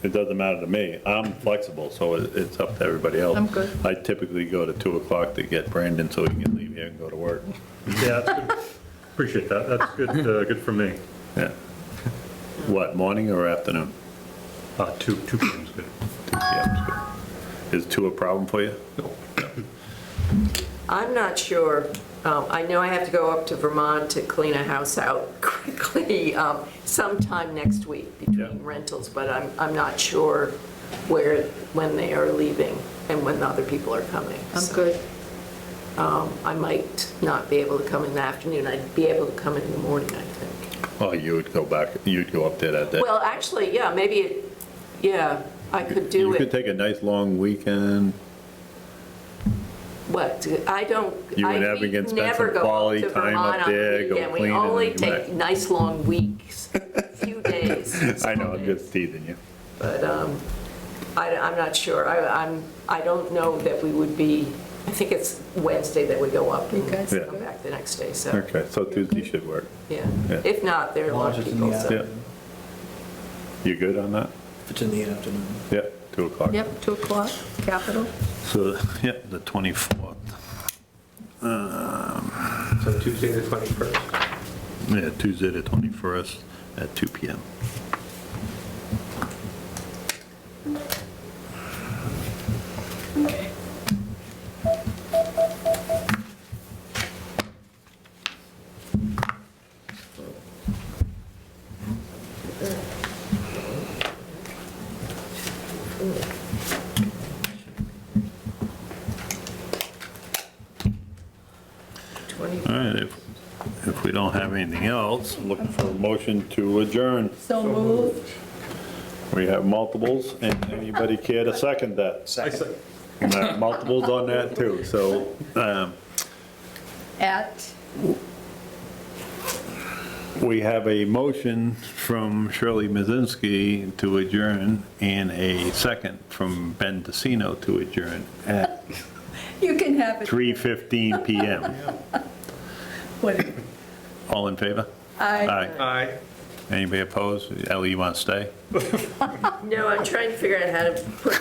Speaker 1: It doesn't matter to me. I'm flexible, so it's up to everybody else.
Speaker 5: I'm good.
Speaker 1: I typically go to 2 o'clock to get Brandon so he can leave here and go to work.
Speaker 8: Yeah, that's good. Appreciate that. That's good, good for me.
Speaker 1: Yeah. What, morning or afternoon?
Speaker 8: 2 p.m. is good.
Speaker 1: 2 p.m. is good. Is 2 a problem for you?
Speaker 2: I'm not sure. I know I have to go up to Vermont to clean a house out quickly sometime next week
Speaker 1: Yeah.
Speaker 2: between rentals, but I'm not sure when they are leaving and when the other people are coming.
Speaker 5: I'm
Speaker 2: So,
Speaker 5: good.
Speaker 2: I might not be able to come in the afternoon. I'd be able to come in the morning, I think.
Speaker 1: Oh, you'd go up there that day?
Speaker 2: Well, actually, yeah, maybe, I could do
Speaker 1: You could
Speaker 2: it.
Speaker 1: take a nice long weekend.
Speaker 2: What? I don't.
Speaker 1: You and Evan can spend some quality time up there, go
Speaker 2: We
Speaker 1: cleaning
Speaker 2: only
Speaker 1: and
Speaker 2: take
Speaker 1: back.
Speaker 2: nice long weeks, few days.
Speaker 1: I know, I'm
Speaker 2: small
Speaker 1: just
Speaker 2: days.
Speaker 1: teasing you.
Speaker 2: But I'm not sure. I don't know that we would be, I think it's Wednesday that we go up and
Speaker 5: guys
Speaker 1: are
Speaker 2: come
Speaker 5: good?
Speaker 2: back the next day, so,
Speaker 1: Okay, so Tuesday should work.
Speaker 2: yeah.
Speaker 1: Yeah.
Speaker 2: If not, there are a lot of people,
Speaker 1: Yeah.
Speaker 2: so.
Speaker 1: You good on that?
Speaker 3: If it's in the afternoon.
Speaker 1: Yeah, 2 o'clock.
Speaker 5: Yep, 2 o'clock, Capitol.
Speaker 1: So, yeah, the 24th.
Speaker 6: So Tuesday, the 21st.
Speaker 1: Yeah, Tuesday the 21st at 2 PM. All right, if we don't have anything else, I'm looking for a motion to adjourn.
Speaker 5: So moved.
Speaker 1: We have multiples, and anybody care to second that?
Speaker 6: I said,
Speaker 1: And I have multiples on that too, so,
Speaker 5: At,
Speaker 1: we have a motion from Shirley Mazinski to adjourn and a second from Ben Decino to adjourn at
Speaker 5: you can have it.
Speaker 1: 3:15 PM.
Speaker 5: What-
Speaker 1: All in favor?
Speaker 5: I.
Speaker 6: aye.
Speaker 1: Anybody opposed? Ellie, you want to stay?
Speaker 2: No, I'm trying to figure out how to put